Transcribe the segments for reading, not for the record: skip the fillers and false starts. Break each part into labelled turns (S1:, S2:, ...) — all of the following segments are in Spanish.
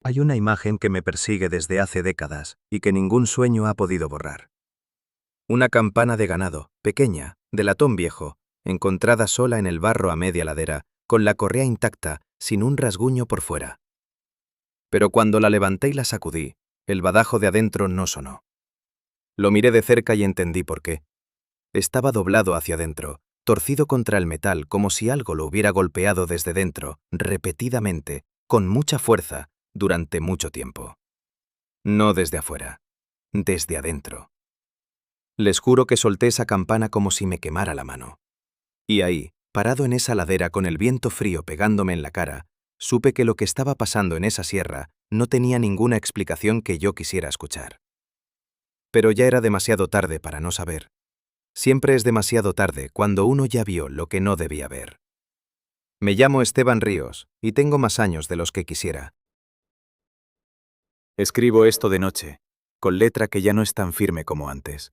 S1: Hay una imagen que me persigue desde hace décadas y que ningún sueño ha podido borrar. Una campana de ganado, pequeña, de latón viejo, encontrada sola en el barro a media ladera, con la correa intacta, sin un rasguño por fuera. Pero cuando la levanté y la sacudí, el badajo de adentro no sonó. Lo miré de cerca y entendí por qué. Estaba doblado hacia adentro, torcido contra el metal como si algo lo hubiera golpeado desde dentro, repetidamente, con mucha fuerza, durante mucho tiempo. No desde afuera, desde adentro. Les juro que solté esa campana como si me quemara la mano. Y ahí, parado en esa ladera con el viento frío pegándome en la cara, supe que lo que estaba pasando en esa sierra no tenía ninguna explicación que yo quisiera escuchar. Pero ya era demasiado tarde para no saber. Siempre es demasiado tarde cuando uno ya vio lo que no debía ver. Me llamo Esteban Ríos y tengo más años de los que quisiera. Escribo esto de noche, con letra que ya no es tan firme como antes,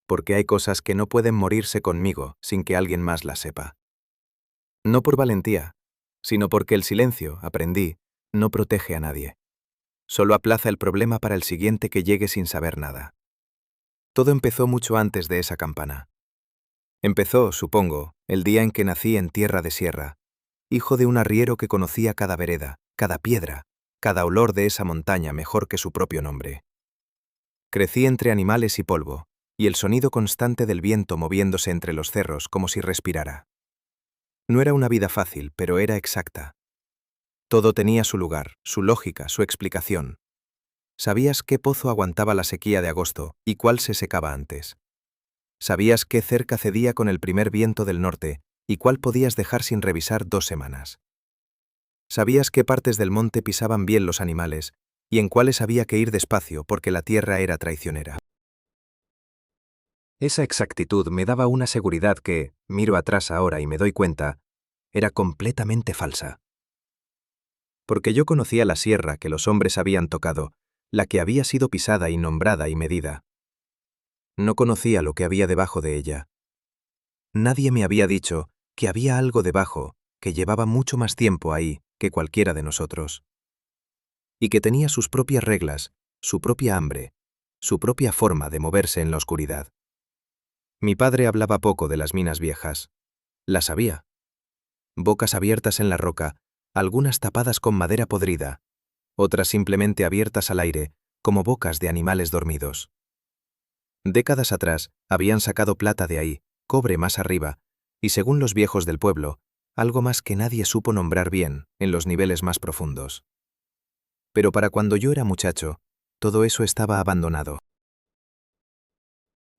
S1: porque hay cosas que no pueden morirse conmigo sin que alguien más las sepa. No por valentía, sino porque el silencio, aprendí, no protege a nadie. Solo aplaza el problema para el siguiente que llegue sin saber nada. Todo empezó mucho antes de esa campana. Empezó, supongo, el día en que nací en tierra de sierra, hijo de un arriero que conocía cada vereda, cada piedra, cada olor de esa montaña mejor que su propio nombre. Crecí entre animales y polvo, y el sonido constante del viento moviéndose entre los cerros como si respirara. No era una vida fácil, pero era exacta. Todo tenía su lugar, su lógica, su explicación. Sabías qué pozo aguantaba la sequía de agosto y cuál se secaba antes. Sabías qué cerca cedía con el primer viento del norte y cuál podías dejar sin revisar 2 semanas. Sabías qué partes del monte pisaban bien los animales y en cuáles había que ir despacio porque la tierra era traicionera. Esa exactitud me daba una seguridad que, miro atrás ahora y me doy cuenta, era completamente falsa. Porque yo conocía la sierra que los hombres habían tocado, la que había sido pisada y nombrada y medida. No conocía lo que había debajo de ella. Nadie me había dicho que había algo debajo que llevaba mucho más tiempo ahí que cualquiera de nosotros. Y que tenía sus propias reglas, su propia hambre, su propia forma de moverse en la oscuridad. Mi padre hablaba poco de las minas viejas. Las había. Bocas abiertas en la roca, algunas tapadas con madera podrida, otras simplemente abiertas al aire, como bocas de animales dormidos. Décadas atrás habían sacado plata de ahí, cobre más arriba, y según los viejos del pueblo, algo más que nadie supo nombrar bien en los niveles más profundos. Pero para cuando yo era muchacho, todo eso estaba abandonado.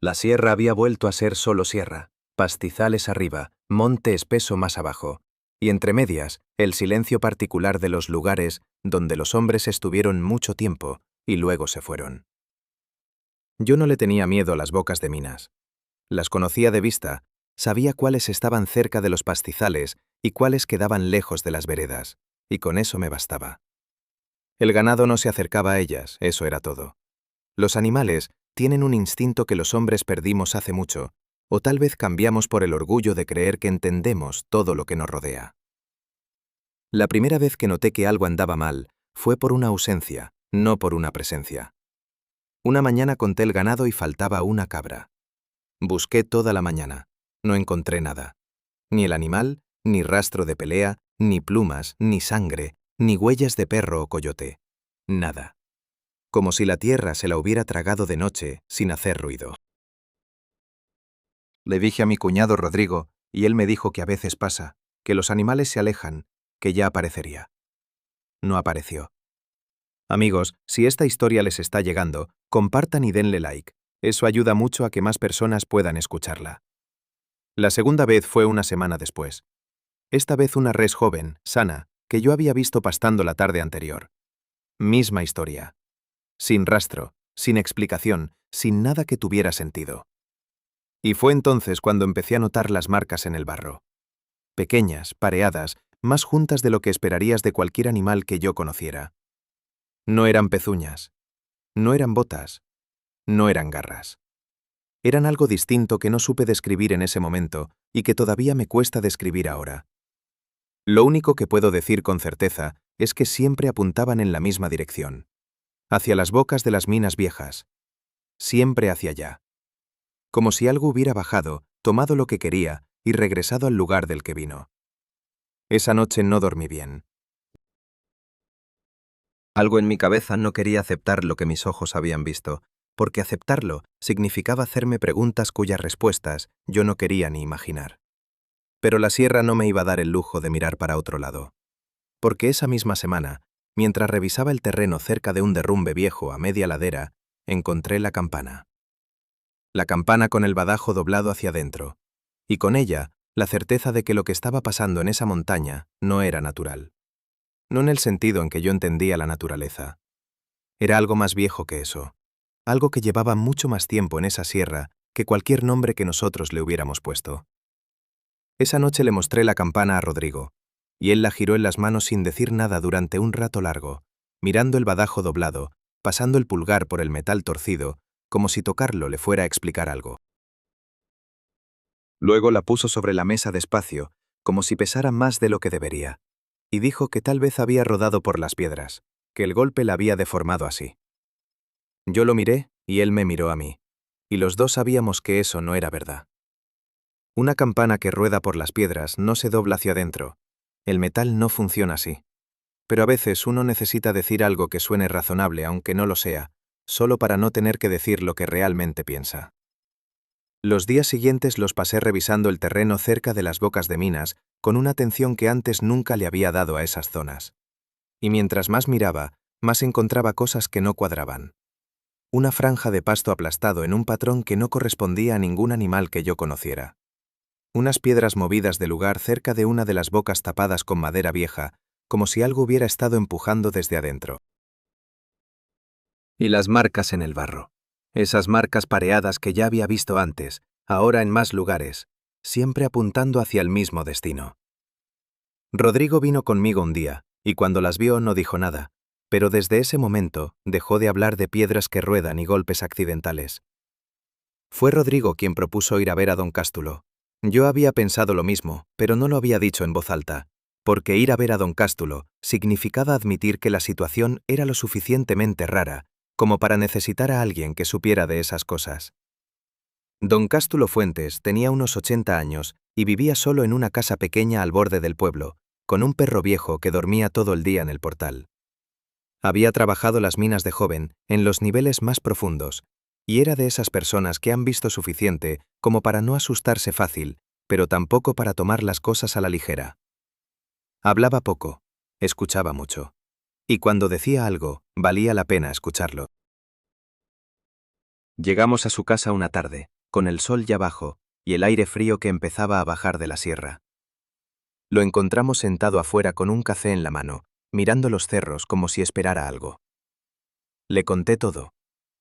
S1: La sierra había vuelto a ser solo sierra, pastizales arriba, monte espeso más abajo, y entre medias, el silencio particular de los lugares donde los hombres estuvieron mucho tiempo y luego se fueron. Yo no le tenía miedo a las bocas de minas. Las conocía de vista, sabía cuáles estaban cerca de los pastizales y cuáles quedaban lejos de las veredas, y con eso me bastaba. El ganado no se acercaba a ellas, eso era todo. Los animales tienen un instinto que los hombres perdimos hace mucho, o tal vez cambiamos por el orgullo de creer que entendemos todo lo que nos rodea. La primera vez que noté que algo andaba mal fue por una ausencia, no por una presencia. Una mañana conté el ganado y faltaba una cabra. Busqué toda la mañana. No encontré nada. Ni el animal, ni rastro de pelea, ni plumas, ni sangre, ni huellas de perro o coyote. Nada. Como si la tierra se la hubiera tragado de noche sin hacer ruido. Le dije a mi cuñado Rodrigo, y él me dijo que a veces pasa, que los animales se alejan, que ya aparecería. No apareció. Amigos, si esta historia les está llegando, compartan y denle like. Eso ayuda mucho a que más personas puedan escucharla. La segunda vez fue una semana después. Esta vez una res joven, sana, que yo había visto pastando la tarde anterior. Misma historia. Sin rastro, sin explicación, sin nada que tuviera sentido. Y fue entonces cuando empecé a notar las marcas en el barro. Pequeñas, pareadas, más juntas de lo que esperarías de cualquier animal que yo conociera. No eran pezuñas. No eran botas. No eran garras. Eran algo distinto que no supe describir en ese momento y que todavía me cuesta describir ahora. Lo único que puedo decir con certeza es que siempre apuntaban en la misma dirección, hacia las bocas de las minas viejas, siempre hacia allá. Como si algo hubiera bajado, tomado lo que quería y regresado al lugar del que vino. Esa noche no dormí bien. Algo en mi cabeza no quería aceptar lo que mis ojos habían visto, porque aceptarlo significaba hacerme preguntas cuyas respuestas yo no quería ni imaginar. Pero la sierra no me iba a dar el lujo de mirar para otro lado. Porque esa misma semana, mientras revisaba el terreno cerca de un derrumbe viejo a media ladera, encontré la campana. La campana con el badajo doblado hacia adentro, y con ella la certeza de que lo que estaba pasando en esa montaña no era natural. No en el sentido en que yo entendía la naturaleza. Era algo más viejo que eso, algo que llevaba mucho más tiempo en esa sierra que cualquier nombre que nosotros le hubiéramos puesto. Esa noche le mostré la campana a Rodrigo, y él la giró en las manos sin decir nada durante un rato largo, mirando el badajo doblado, pasando el pulgar por el metal torcido, como si tocarlo le fuera a explicar algo. Luego la puso sobre la mesa despacio, como si pesara más de lo que debería, y dijo que tal vez había rodado por las piedras, que el golpe la había deformado así. Yo lo miré y él me miró a mí, y los dos sabíamos que eso no era verdad. Una campana que rueda por las piedras no se dobla hacia adentro. El metal no funciona así. Pero a veces uno necesita decir algo que suene razonable aunque no lo sea, solo para no tener que decir lo que realmente piensa. Los días siguientes los pasé revisando el terreno cerca de las bocas de minas con una atención que antes nunca le había dado a esas zonas. Y mientras más miraba, más encontraba cosas que no cuadraban. Una franja de pasto aplastado en un patrón que no correspondía a ningún animal que yo conociera. Unas piedras movidas de lugar cerca de una de las bocas tapadas con madera vieja, como si algo hubiera estado empujando desde adentro. Y las marcas en el barro. Esas marcas pareadas que ya había visto antes, ahora en más lugares, siempre apuntando hacia el mismo destino. Rodrigo vino conmigo un día, y cuando las vio no dijo nada, pero desde ese momento dejó de hablar de piedras que ruedan y golpes accidentales. Fue Rodrigo quien propuso ir a ver a don Cástulo. Yo había pensado lo mismo, pero no lo había dicho en voz alta, porque ir a ver a don Cástulo significaba admitir que la situación era lo suficientemente rara como para necesitar a alguien que supiera de esas cosas. Don Cástulo Fuentes tenía unos 80 años y vivía solo en una casa pequeña al borde del pueblo, con un perro viejo que dormía todo el día en el portal. Había trabajado las minas de joven en los niveles más profundos, y era de esas personas que han visto suficiente como para no asustarse fácil, pero tampoco para tomar las cosas a la ligera. Hablaba poco, escuchaba mucho. Y cuando decía algo, valía la pena escucharlo. Llegamos a su casa una tarde, con el sol ya bajo y el aire frío que empezaba a bajar de la sierra. Lo encontramos sentado afuera con un café en la mano, mirando los cerros como si esperara algo. Le conté todo.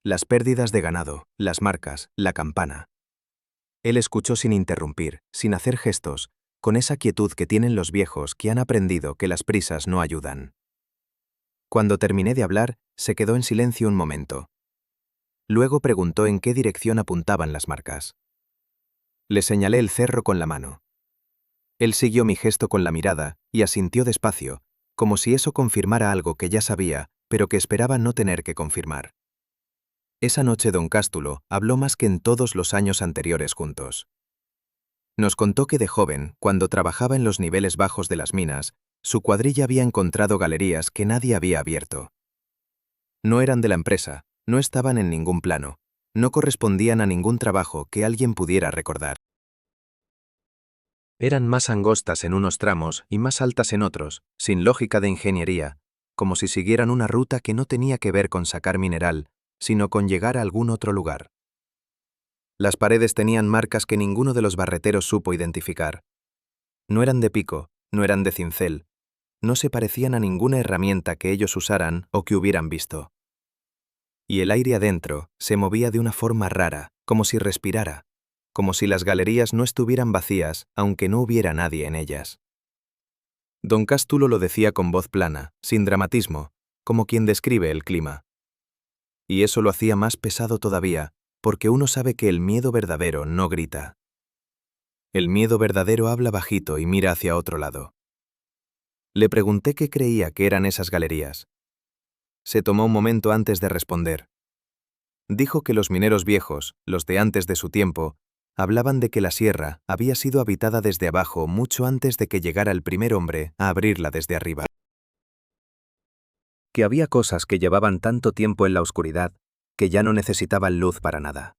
S1: Las pérdidas de ganado, las marcas, la campana. Él escuchó sin interrumpir, sin hacer gestos, con esa quietud que tienen los viejos que han aprendido que las prisas no ayudan. Cuando terminé de hablar, se quedó en silencio un momento. Luego preguntó en qué dirección apuntaban las marcas. Le señalé el cerro con la mano. Él siguió mi gesto con la mirada y asintió despacio, como si eso confirmara algo que ya sabía, pero que esperaba no tener que confirmar. Esa noche don Cástulo habló más que en todos los años anteriores juntos. Nos contó que de joven, cuando trabajaba en los niveles bajos de las minas, su cuadrilla había encontrado galerías que nadie había abierto. No eran de la empresa, no estaban en ningún plano, no correspondían a ningún trabajo que alguien pudiera recordar. Eran más angostas en unos tramos y más altas en otros, sin lógica de ingeniería, como si siguieran una ruta que no tenía que ver con sacar mineral, sino con llegar a algún otro lugar. Las paredes tenían marcas que ninguno de los barreteros supo identificar. No eran de pico, no eran de cincel, no se parecían a ninguna herramienta que ellos usaran o que hubieran visto. Y el aire adentro se movía de una forma rara, como si respirara, como si las galerías no estuvieran vacías, aunque no hubiera nadie en ellas. Don Cástulo lo decía con voz plana, sin dramatismo, como quien describe el clima. Y eso lo hacía más pesado todavía, porque uno sabe que el miedo verdadero no grita. El miedo verdadero habla bajito y mira hacia otro lado. Le pregunté qué creía que eran esas galerías. Se tomó un momento antes de responder. Dijo que los mineros viejos, los de antes de su tiempo, hablaban de que la sierra había sido habitada desde abajo mucho antes de que llegara el primer hombre a abrirla desde arriba. Que había cosas que llevaban tanto tiempo en la oscuridad que ya no necesitaban luz para nada.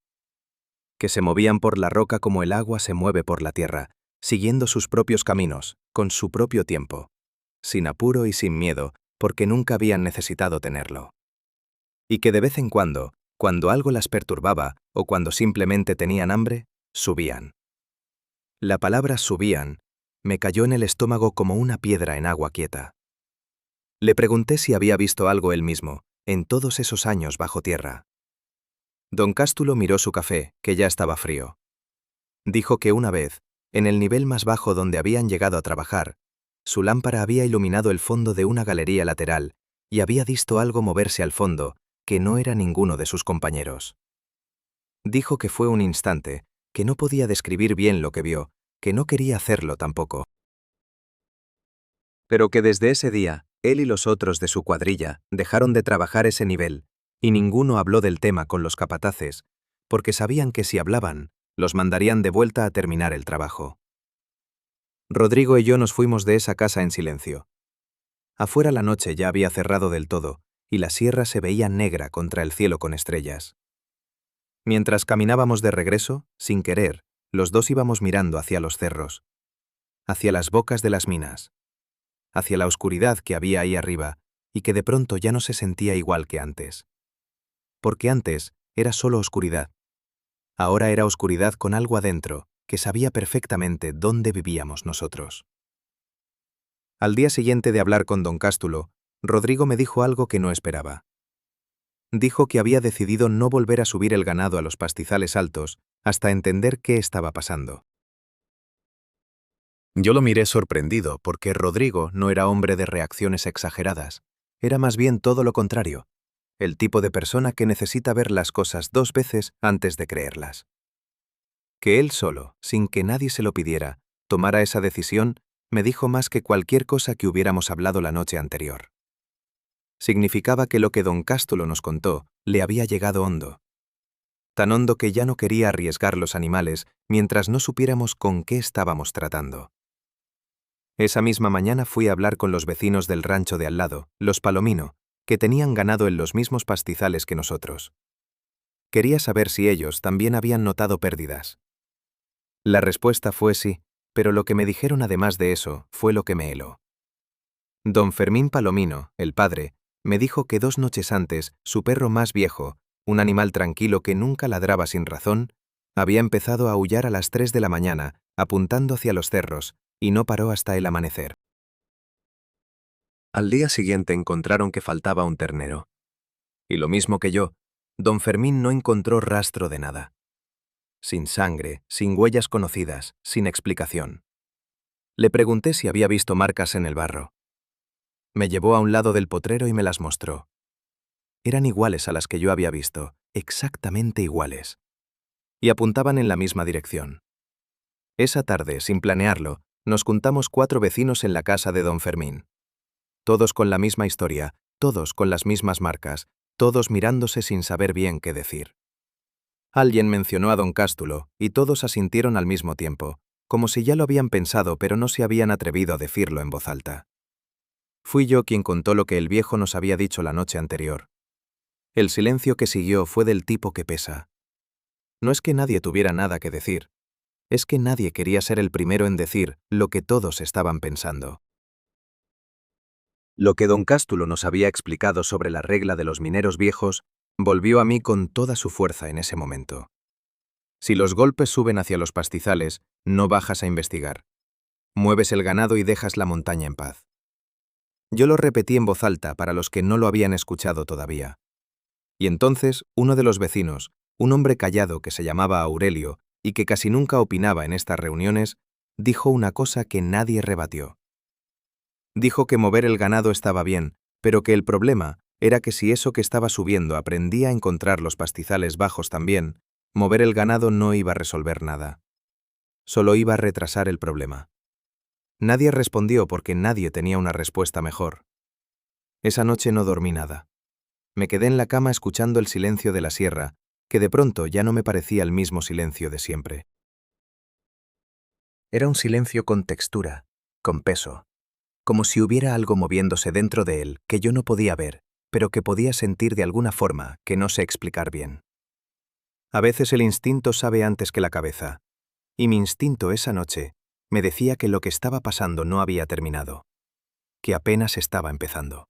S1: Que se movían por la roca como el agua se mueve por la tierra, siguiendo sus propios caminos, con su propio tiempo, sin apuro y sin miedo, porque nunca habían necesitado tenerlo. Y que de vez en cuando algo las perturbaba o cuando simplemente tenían hambre, subían. La palabra subían me cayó en el estómago como una piedra en agua quieta. Le pregunté si había visto algo él mismo, en todos esos años bajo tierra. Don Cástulo miró su café, que ya estaba frío. Dijo que una vez, en el nivel más bajo donde habían llegado a trabajar, su lámpara había iluminado el fondo de una galería lateral y había visto algo moverse al fondo, que no era ninguno de sus compañeros. Dijo que fue un instante, que no podía describir bien lo que vio, que no quería hacerlo tampoco. Pero que desde ese día, él y los otros de su cuadrilla dejaron de trabajar ese nivel, y ninguno habló del tema con los capataces, porque sabían que si hablaban, los mandarían de vuelta a terminar el trabajo. Rodrigo y yo nos fuimos de esa casa en silencio. Afuera la noche ya había cerrado del todo, y la sierra se veía negra contra el cielo con estrellas. Mientras caminábamos de regreso, sin querer, los dos íbamos mirando hacia los cerros, hacia las bocas de las minas, hacia la oscuridad que había ahí arriba y que de pronto ya no se sentía igual que antes. Porque antes era solo oscuridad. Ahora era oscuridad con algo adentro que sabía perfectamente dónde vivíamos nosotros. Al día siguiente de hablar con don Cástulo, Rodrigo me dijo algo que no esperaba. Dijo que había decidido no volver a subir el ganado a los pastizales altos hasta entender qué estaba pasando. Yo lo miré sorprendido porque Rodrigo no era hombre de reacciones exageradas. Era más bien todo lo contrario, el tipo de persona que necesita ver las cosas 2 veces antes de creerlas. Que él solo, sin que nadie se lo pidiera, tomara esa decisión, me dijo más que cualquier cosa que hubiéramos hablado la noche anterior. Significaba que lo que don Cástulo nos contó le había llegado hondo. Tan hondo que ya no quería arriesgar los animales mientras no supiéramos con qué estábamos tratando. Esa misma mañana fui a hablar con los vecinos del rancho de al lado, los Palomino, que tenían ganado en los mismos pastizales que nosotros. Quería saber si ellos también habían notado pérdidas. La respuesta fue sí, pero lo que me dijeron además de eso fue lo que me heló. Don Fermín Palomino, el padre, me dijo que 2 noches antes su perro más viejo, un animal tranquilo que nunca ladraba sin razón, había empezado a aullar a las 3 de la mañana, apuntando hacia los cerros, y no paró hasta el amanecer. Al día siguiente encontraron que faltaba un ternero. Y lo mismo que yo, don Fermín no encontró rastro de nada. Sin sangre, sin huellas conocidas, sin explicación. Le pregunté si había visto marcas en el barro. Me llevó a un lado del potrero y me las mostró. Eran iguales a las que yo había visto, exactamente iguales. Y apuntaban en la misma dirección. Esa tarde, sin planearlo, nos juntamos 4 vecinos en la casa de don Fermín. Todos con la misma historia, todos con las mismas marcas, todos mirándose sin saber bien qué decir. Alguien mencionó a don Cástulo y todos asintieron al mismo tiempo, como si ya lo habían pensado pero no se habían atrevido a decirlo en voz alta. Fui yo quien contó lo que el viejo nos había dicho la noche anterior. El silencio que siguió fue del tipo que pesa. No es que nadie tuviera nada que decir, es que nadie quería ser el primero en decir lo que todos estaban pensando. Lo que don Cástulo nos había explicado sobre la regla de los mineros viejos volvió a mí con toda su fuerza en ese momento. Si los golpes suben hacia los pastizales, no bajas a investigar. Mueves el ganado y dejas la montaña en paz. Yo lo repetí en voz alta para los que no lo habían escuchado todavía. Y entonces, uno de los vecinos, un hombre callado que se llamaba Aurelio y que casi nunca opinaba en estas reuniones, dijo una cosa que nadie rebatió. Dijo que mover el ganado estaba bien, pero que el problema era que si eso que estaba subiendo aprendía a encontrar los pastizales bajos también, mover el ganado no iba a resolver nada. Solo iba a retrasar el problema. Nadie respondió porque nadie tenía una respuesta mejor. Esa noche no dormí nada. Me quedé en la cama escuchando el silencio de la sierra, que de pronto ya no me parecía el mismo silencio de siempre. Era un silencio con textura, con peso, como si hubiera algo moviéndose dentro de él que yo no podía ver, pero que podía sentir de alguna forma que no sé explicar bien. A veces el instinto sabe antes que la cabeza, y mi instinto esa noche me decía que lo que estaba pasando no había terminado, que apenas estaba empezando.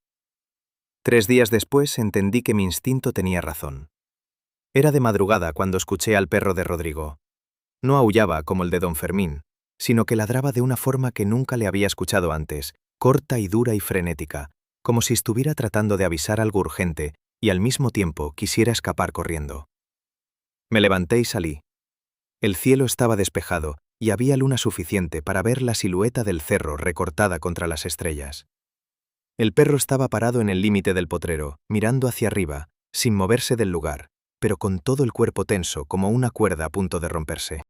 S1: 3 días después entendí que mi instinto tenía razón. Era de madrugada cuando escuché al perro de Rodrigo. No aullaba como el de don Fermín, sino que ladraba de una forma que nunca le había escuchado antes, corta y dura y frenética, como si estuviera tratando de avisar algo urgente y al mismo tiempo quisiera escapar corriendo. Me levanté y salí. El cielo estaba despejado y había luna suficiente para ver la silueta del cerro recortada contra las estrellas. El perro estaba parado en el límite del potrero, mirando hacia arriba, sin moverse del lugar, pero con todo el cuerpo tenso como una cuerda a punto de romperse.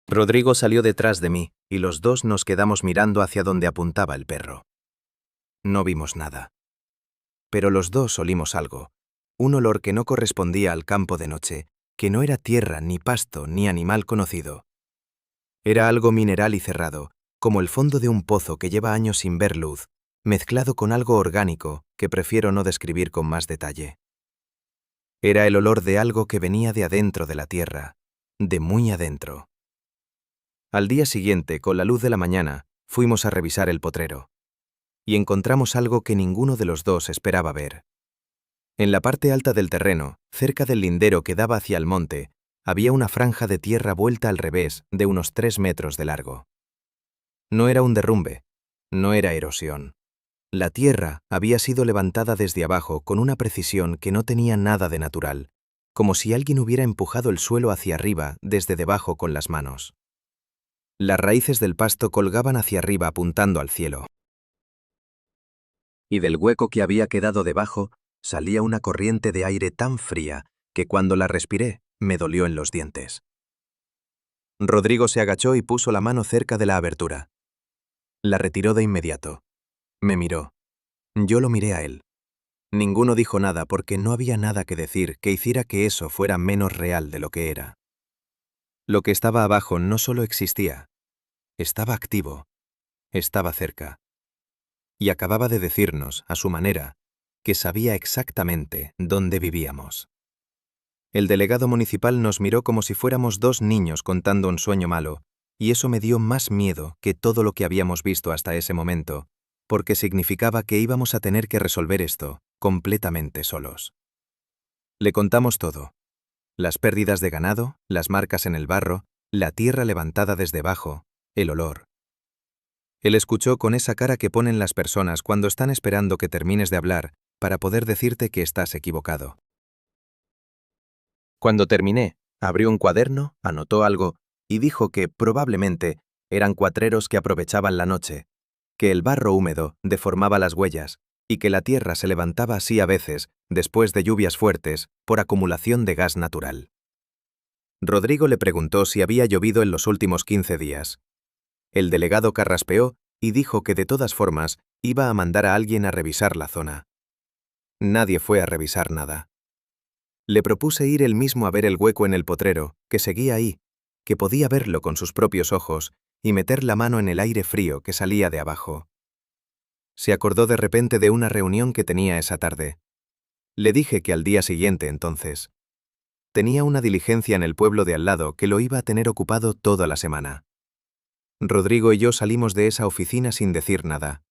S1: Rodrigo salió detrás de mí y los dos nos quedamos mirando hacia donde apuntaba el perro. No vimos nada. Pero los dos olimos algo, un olor que no correspondía al campo de noche, que no era tierra, ni pasto, ni animal conocido. Era algo mineral y cerrado, como el fondo de un pozo que lleva años sin ver luz, mezclado con algo orgánico que prefiero no describir con más detalle. Era el olor de algo que venía de adentro de la tierra, de muy adentro. Al día siguiente, con la luz de la mañana, fuimos a revisar el potrero. Y encontramos algo que ninguno de los dos esperaba ver. En la parte alta del terreno, cerca del lindero que daba hacia el monte, había una franja de tierra vuelta al revés de unos 3 metros de largo. No era un derrumbe, no era erosión. La tierra había sido levantada desde abajo con una precisión que no tenía nada de natural, como si alguien hubiera empujado el suelo hacia arriba desde debajo con las manos. Las raíces del pasto colgaban hacia arriba apuntando al cielo. Y del hueco que había quedado debajo salía una corriente de aire tan fría que cuando la respiré me dolió en los dientes. Rodrigo se agachó y puso la mano cerca de la abertura. La retiró de inmediato. Me miró. Yo lo miré a él. Ninguno dijo nada porque no había nada que decir que hiciera que eso fuera menos real de lo que era. Lo que estaba abajo no solo existía, estaba activo, estaba cerca. Y acababa de decirnos, a su manera, que sabía exactamente dónde vivíamos. El delegado municipal nos miró como si fuéramos 2 niños contando un sueño malo, y eso me dio más miedo que todo lo que habíamos visto hasta ese momento, porque significaba que íbamos a tener que resolver esto completamente solos. Le contamos todo. Las pérdidas de ganado, las marcas en el barro, la tierra levantada desde abajo, el olor. Él escuchó con esa cara que ponen las personas cuando están esperando que termines de hablar para poder decirte que estás equivocado. Cuando terminé, abrió un cuaderno, anotó algo y dijo que, probablemente, eran cuatreros que aprovechaban la noche, que el barro húmedo deformaba las huellas y que la tierra se levantaba así a veces, después de lluvias fuertes, por acumulación de gas natural. Rodrigo le preguntó si había llovido en los últimos 15 días. El delegado carraspeó y dijo que de todas formas iba a mandar a alguien a revisar la zona. Nadie fue a revisar nada. Le propuse ir él mismo a ver el hueco en el potrero, que seguía ahí, que podía verlo con sus propios ojos y meter la mano en el aire frío que salía de abajo. Se acordó de repente de una reunión que tenía esa tarde. Le dije que al día siguiente, entonces. Tenía una diligencia en el pueblo de al lado que lo iba a tener ocupado toda la semana. Rodrigo y yo salimos de esa oficina sin decir nada.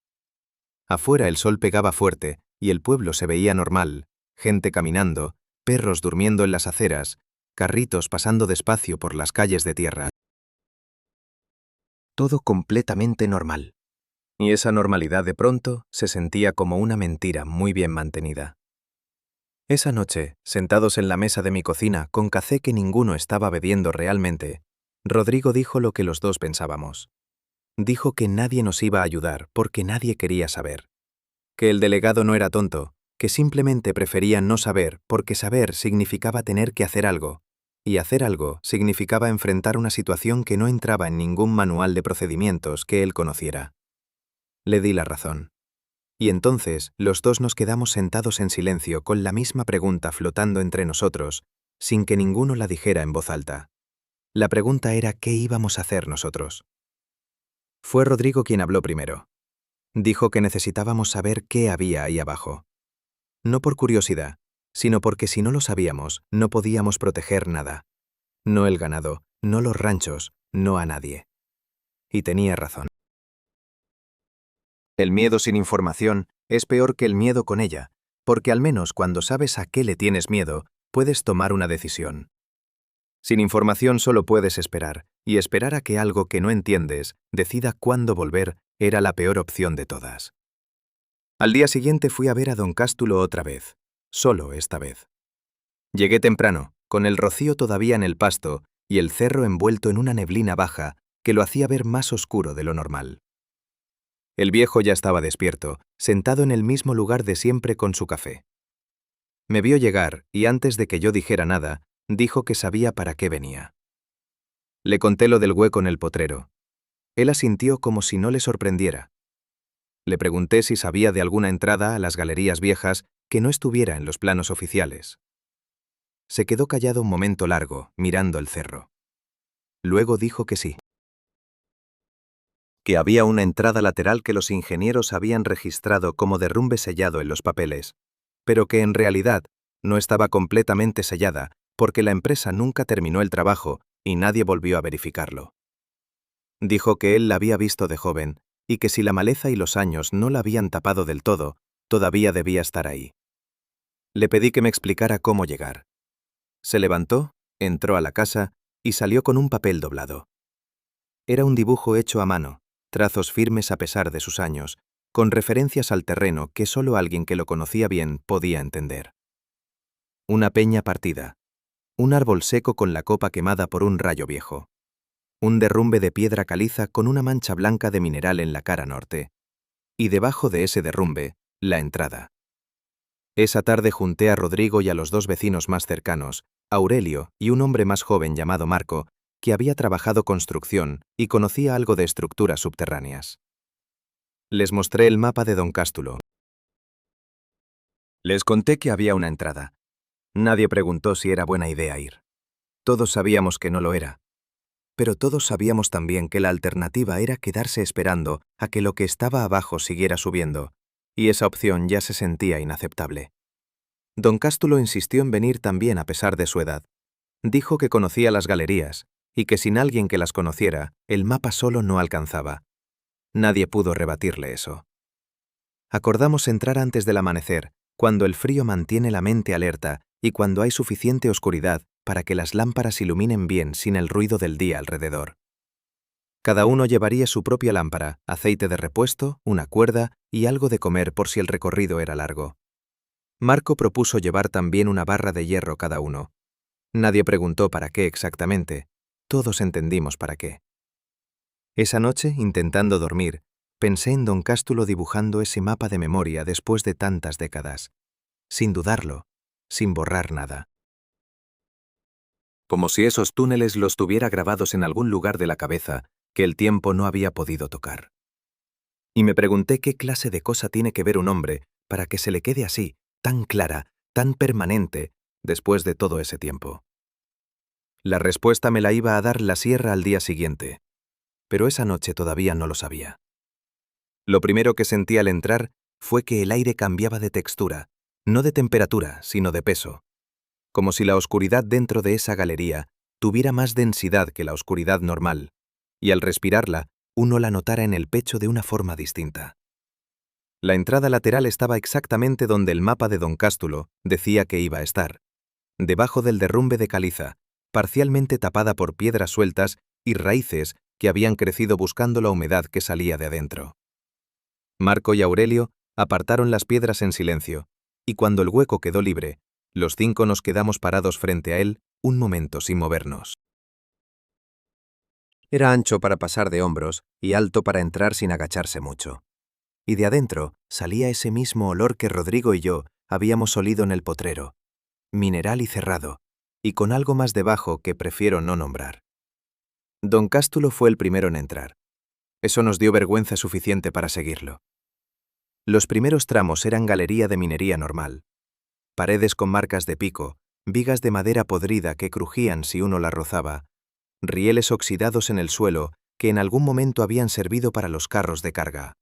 S1: Afuera el sol pegaba fuerte y el pueblo se veía normal, gente caminando, perros durmiendo en las aceras, carritos pasando despacio por las calles de tierra. Todo completamente normal. Y esa normalidad de pronto se sentía como una mentira muy bien mantenida. Esa noche, sentados en la mesa de mi cocina con café que ninguno estaba bebiendo realmente, Rodrigo dijo lo que los dos pensábamos. Dijo que nadie nos iba a ayudar porque nadie quería saber. Que el delegado no era tonto, que simplemente prefería no saber porque saber significaba tener que hacer algo, y hacer algo significaba enfrentar una situación que no entraba en ningún manual de procedimientos que él conociera. Le di la razón. Y entonces los dos nos quedamos sentados en silencio con la misma pregunta flotando entre nosotros, sin que ninguno la dijera en voz alta. La pregunta era ¿qué íbamos a hacer nosotros? Fue Rodrigo quien habló primero. Dijo que necesitábamos saber qué había ahí abajo. No por curiosidad, sino porque si no lo sabíamos, no podíamos proteger nada. No el ganado, no los ranchos, no a nadie. Y tenía razón. El miedo sin información es peor que el miedo con ella, porque al menos cuando sabes a qué le tienes miedo, puedes tomar una decisión. Sin información solo puedes esperar, y esperar a que algo que no entiendes decida cuándo volver era la peor opción de todas. Al día siguiente fui a ver a don Cástulo otra vez, solo esta vez. Llegué temprano, con el rocío todavía en el pasto y el cerro envuelto en una neblina baja que lo hacía ver más oscuro de lo normal. El viejo ya estaba despierto, sentado en el mismo lugar de siempre con su café. Me vio llegar y antes de que yo dijera nada, dijo que sabía para qué venía. Le conté lo del hueco en el potrero. Él asintió como si no le sorprendiera. Le pregunté si sabía de alguna entrada a las galerías viejas que no estuviera en los planos oficiales. Se quedó callado un momento largo, mirando el cerro. Luego dijo que sí. Que había una entrada lateral que los ingenieros habían registrado como derrumbe sellado en los papeles, pero que en realidad no estaba completamente sellada porque la empresa nunca terminó el trabajo y nadie volvió a verificarlo. Dijo que él la había visto de joven y que si la maleza y los años no la habían tapado del todo, todavía debía estar ahí. Le pedí que me explicara cómo llegar. Se levantó, entró a la casa y salió con un papel doblado. Era un dibujo hecho a mano, trazos firmes a pesar de sus años, con referencias al terreno que solo alguien que lo conocía bien podía entender. Una peña partida, un árbol seco con la copa quemada por un rayo viejo, un derrumbe de piedra caliza con una mancha blanca de mineral en la cara norte, y debajo de ese derrumbe, la entrada. Esa tarde junté a Rodrigo y a los dos vecinos más cercanos, Aurelio y un hombre más joven llamado Marco, que había trabajado construcción y conocía algo de estructuras subterráneas. Les mostré el mapa de don Cástulo. Les conté que había una entrada. Nadie preguntó si era buena idea ir. Todos sabíamos que no lo era. Pero todos sabíamos también que la alternativa era quedarse esperando a que lo que estaba abajo siguiera subiendo, y esa opción ya se sentía inaceptable. Don Cástulo insistió en venir también a pesar de su edad. Dijo que conocía las galerías, y que sin alguien que las conociera, el mapa solo no alcanzaba. Nadie pudo rebatirle eso. Acordamos entrar antes del amanecer, cuando el frío mantiene la mente alerta y cuando hay suficiente oscuridad para que las lámparas iluminen bien sin el ruido del día alrededor. Cada uno llevaría su propia lámpara, aceite de repuesto, una cuerda y algo de comer por si el recorrido era largo. Marco propuso llevar también una barra de hierro cada uno. Nadie preguntó para qué exactamente. Todos entendimos para qué. Esa noche, intentando dormir, pensé en don Cástulo dibujando ese mapa de memoria después de tantas décadas, sin dudarlo, sin borrar nada. Como si esos túneles los tuviera grabados en algún lugar de la cabeza que el tiempo no había podido tocar. Y me pregunté qué clase de cosa tiene que ver un hombre para que se le quede así, tan clara, tan permanente, después de todo ese tiempo. La respuesta me la iba a dar la sierra al día siguiente, pero esa noche todavía no lo sabía. Lo primero que sentí al entrar fue que el aire cambiaba de textura, no de temperatura, sino de peso, como si la oscuridad dentro de esa galería tuviera más densidad que la oscuridad normal, y al respirarla, uno la notara en el pecho de una forma distinta. La entrada lateral estaba exactamente donde el mapa de don Cástulo decía que iba a estar, debajo del derrumbe de caliza, parcialmente tapada por piedras sueltas y raíces que habían crecido buscando la humedad que salía de adentro. Marco y Aurelio apartaron las piedras en silencio, y cuando el hueco quedó libre, los 5 nos quedamos parados frente a él un momento sin movernos. Era ancho para pasar de hombros y alto para entrar sin agacharse mucho. Y de adentro salía ese mismo olor que Rodrigo y yo habíamos olido en el potrero, mineral y cerrado, y con algo más debajo que prefiero no nombrar. Don Cástulo fue el primero en entrar. Eso nos dio vergüenza suficiente para seguirlo. Los primeros tramos eran galería de minería normal. Paredes con marcas de pico, vigas de madera podrida que crujían si uno las rozaba, rieles oxidados en el suelo que en algún momento habían servido para los carros de carga.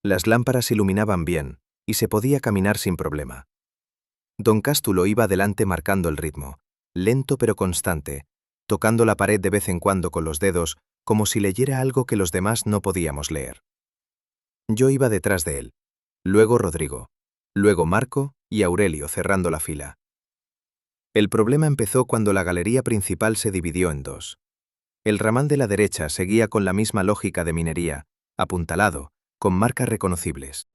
S1: Las lámparas iluminaban bien y se podía caminar sin problema. Don Cástulo iba adelante marcando el ritmo, lento pero constante, tocando la pared de vez en cuando con los dedos como si leyera algo que los demás no podíamos leer. Yo iba detrás de él, luego Rodrigo, luego Marco y Aurelio cerrando la fila. El problema empezó cuando la galería principal se dividió en dos. El ramal de la derecha seguía con la misma lógica de minería, apuntalado, con marcas reconocibles.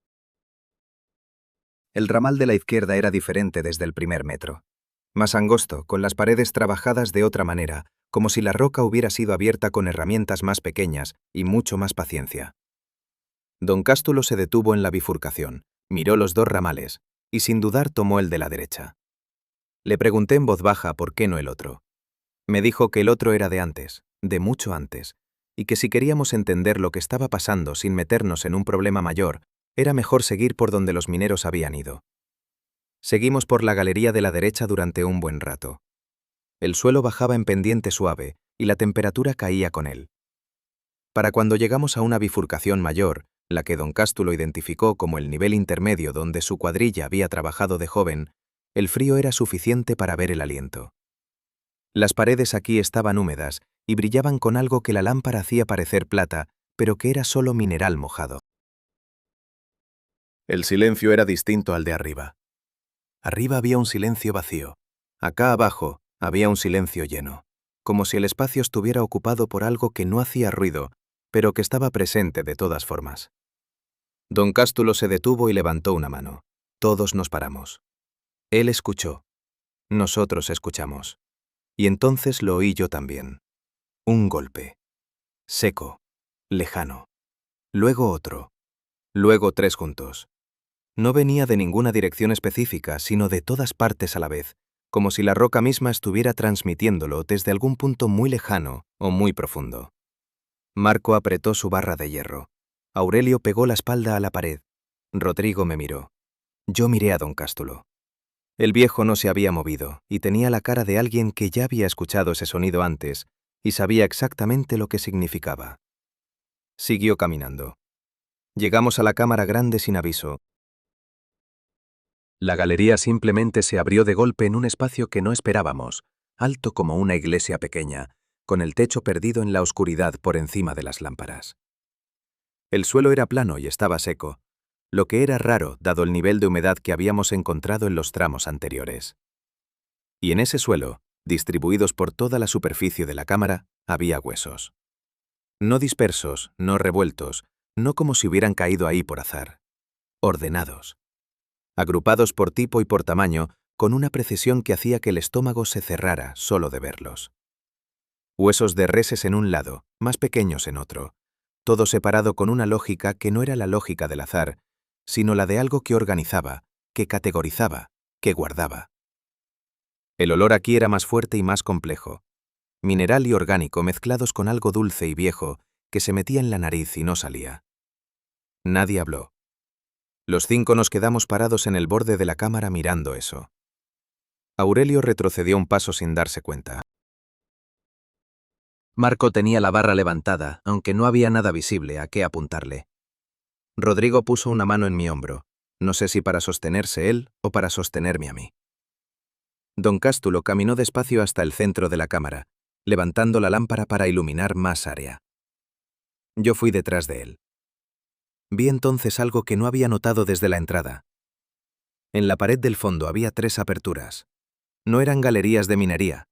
S1: El ramal de la izquierda era diferente desde el primer metro. Más angosto, con las paredes trabajadas de otra manera, como si la roca hubiera sido abierta con herramientas más pequeñas y mucho más paciencia. Don Cástulo se detuvo en la bifurcación, miró los dos ramales y sin dudar tomó el de la derecha. Le pregunté en voz baja por qué no el otro. Me dijo que el otro era de antes, de mucho antes, y que si queríamos entender lo que estaba pasando sin meternos en un problema mayor, era mejor seguir por donde los mineros habían ido. Seguimos por la galería de la derecha durante un buen rato. El suelo bajaba en pendiente suave y la temperatura caía con él. Para cuando llegamos a una bifurcación mayor, la que don Cástulo identificó como el nivel intermedio donde su cuadrilla había trabajado de joven, el frío era suficiente para ver el aliento. Las paredes aquí estaban húmedas y brillaban con algo que la lámpara hacía parecer plata, pero que era solo mineral mojado. El silencio era distinto al de arriba. Arriba había un silencio vacío. Acá abajo había un silencio lleno, como si el espacio estuviera ocupado por algo que no hacía ruido, pero que estaba presente de todas formas. Don Cástulo se detuvo y levantó una mano. Todos nos paramos. Él escuchó. Nosotros escuchamos. Y entonces lo oí yo también. Un golpe. Seco. Lejano. Luego otro. Luego tres juntos. No venía de ninguna dirección específica, sino de todas partes a la vez, como si la roca misma estuviera transmitiéndolo desde algún punto muy lejano o muy profundo. Marco apretó su barra de hierro. Aurelio pegó la espalda a la pared. Rodrigo me miró. Yo miré a don Cástulo. El viejo no se había movido y tenía la cara de alguien que ya había escuchado ese sonido antes y sabía exactamente lo que significaba. Siguió caminando. Llegamos a la cámara grande sin aviso. La galería simplemente se abrió de golpe en un espacio que no esperábamos, alto como una iglesia pequeña, con el techo perdido en la oscuridad por encima de las lámparas. El suelo era plano y estaba seco, lo que era raro dado el nivel de humedad que habíamos encontrado en los tramos anteriores. Y en ese suelo, distribuidos por toda la superficie de la cámara, había huesos. No dispersos, no revueltos, no como si hubieran caído ahí por azar. Ordenados. Agrupados por tipo y por tamaño, con una precisión que hacía que el estómago se cerrara solo de verlos. Huesos de reses en un lado, más pequeños en otro, todo separado con una lógica que no era la lógica del azar, sino la de algo que organizaba, que categorizaba, que guardaba. El olor aquí era más fuerte y más complejo, mineral y orgánico mezclados con algo dulce y viejo que se metía en la nariz y no salía. Nadie habló. Los cinco nos quedamos parados en el borde de la cámara mirando eso. Aurelio retrocedió un paso sin darse cuenta. Marco tenía la barra levantada, aunque no había nada visible a qué apuntarle. Rodrigo puso una mano en mi hombro, no sé si para sostenerse él o para sostenerme a mí. Don Cástulo caminó despacio hasta el centro de la cámara, levantando la lámpara para iluminar más área. Yo fui detrás de él. Vi entonces algo que no había notado desde la entrada. En la pared del fondo había tres aperturas. No eran galerías de minería,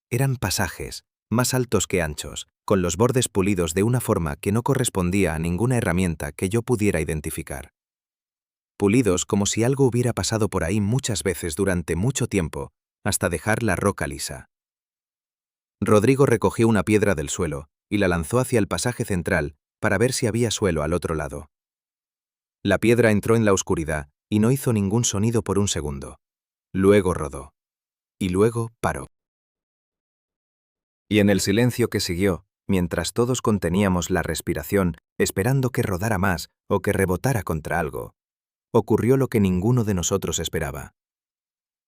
S1: eran pasajes, más altos que anchos, con los bordes pulidos de una forma que no correspondía a ninguna herramienta que yo pudiera identificar. Pulidos como si algo hubiera pasado por ahí muchas veces durante mucho tiempo, hasta dejar la roca lisa. Rodrigo recogió una piedra del suelo y la lanzó hacia el pasaje central para ver si había suelo al otro lado. La piedra entró en la oscuridad y no hizo ningún sonido por un segundo. Luego rodó. Y luego paró. Y en el silencio que siguió, mientras todos conteníamos la respiración, esperando que rodara más o que rebotara contra algo, ocurrió lo que ninguno de nosotros esperaba.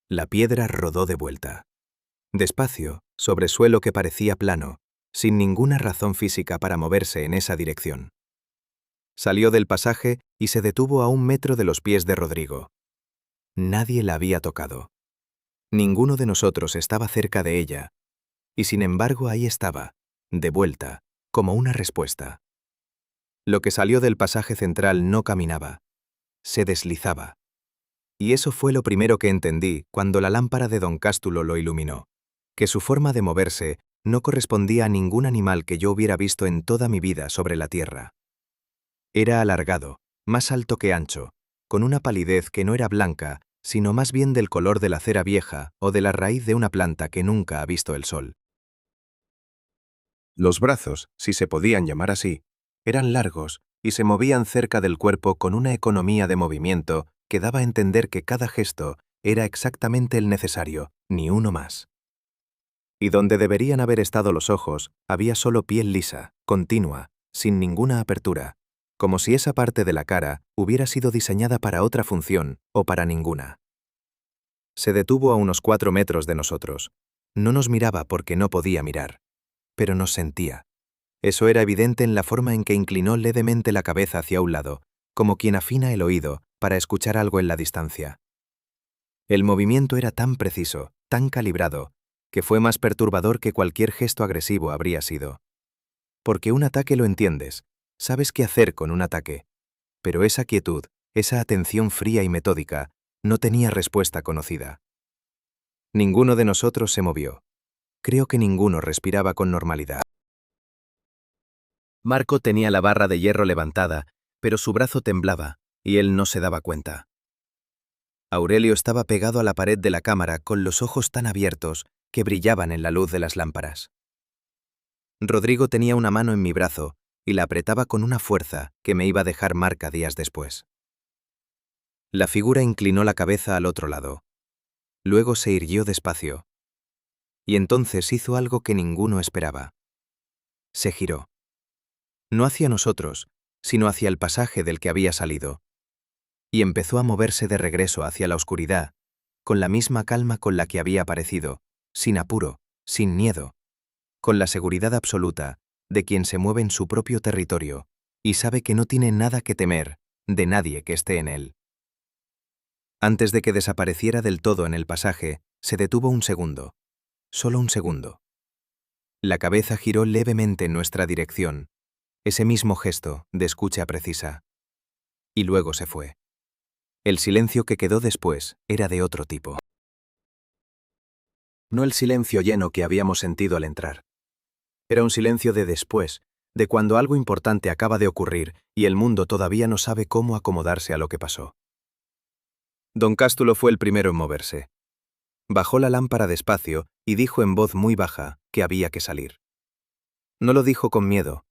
S1: La piedra rodó de vuelta. Despacio, sobre suelo que parecía plano, sin ninguna razón física para moverse en esa dirección. Salió del pasaje y se detuvo a 1 metro de los pies de Rodrigo. Nadie la había tocado. Ninguno de nosotros estaba cerca de ella, y sin embargo ahí estaba, de vuelta, como una respuesta. Lo que salió del pasaje central no caminaba, se deslizaba. Y eso fue lo primero que entendí cuando la lámpara de don Cástulo lo iluminó, que su forma de moverse no correspondía a ningún animal que yo hubiera visto en toda mi vida sobre la tierra. Era alargado, más alto que ancho, con una palidez que no era blanca, sino más bien del color de la cera vieja o de la raíz de una planta que nunca ha visto el sol. Los brazos, si se podían llamar así, eran largos y se movían cerca del cuerpo con una economía de movimiento que daba a entender que cada gesto era exactamente el necesario, ni uno más. Y donde deberían haber estado los ojos, había solo piel lisa, continua, sin ninguna apertura, como si esa parte de la cara hubiera sido diseñada para otra función o para ninguna. Se detuvo a unos 4 metros de nosotros. No nos miraba porque no podía mirar, pero nos sentía. Eso era evidente en la forma en que inclinó levemente la cabeza hacia un lado, como quien afina el oído para escuchar algo en la distancia. El movimiento era tan preciso, tan calibrado, que fue más perturbador que cualquier gesto agresivo habría sido. Porque un ataque lo entiendes, sabes qué hacer con un ataque, pero esa quietud, esa atención fría y metódica, no tenía respuesta conocida. Ninguno de nosotros se movió. Creo que ninguno respiraba con normalidad. Marco tenía la barra de hierro levantada, pero su brazo temblaba, y él no se daba cuenta. Aurelio estaba pegado a la pared de la cámara con los ojos tan abiertos que brillaban en la luz de las lámparas. Rodrigo tenía una mano en mi brazo y la apretaba con una fuerza que me iba a dejar marca días después. La figura inclinó la cabeza al otro lado. Luego se irguió despacio. Y entonces hizo algo que ninguno esperaba. Se giró. No hacia nosotros, sino hacia el pasaje del que había salido. Y empezó a moverse de regreso hacia la oscuridad, con la misma calma con la que había aparecido, sin apuro, sin miedo, con la seguridad absoluta de quien se mueve en su propio territorio y sabe que no tiene nada que temer de nadie que esté en él. Antes de que desapareciera del todo en el pasaje, se detuvo un segundo, solo un segundo. La cabeza giró levemente en nuestra dirección, ese mismo gesto de escucha precisa. Y luego se fue. El silencio que quedó después era de otro tipo. No el silencio lleno que habíamos sentido al entrar. Era un silencio de después, de cuando algo importante acaba de ocurrir y el mundo todavía no sabe cómo acomodarse a lo que pasó. Don Cástulo fue el primero en moverse. Bajó la lámpara despacio y dijo en voz muy baja que había que salir. No lo dijo con miedo,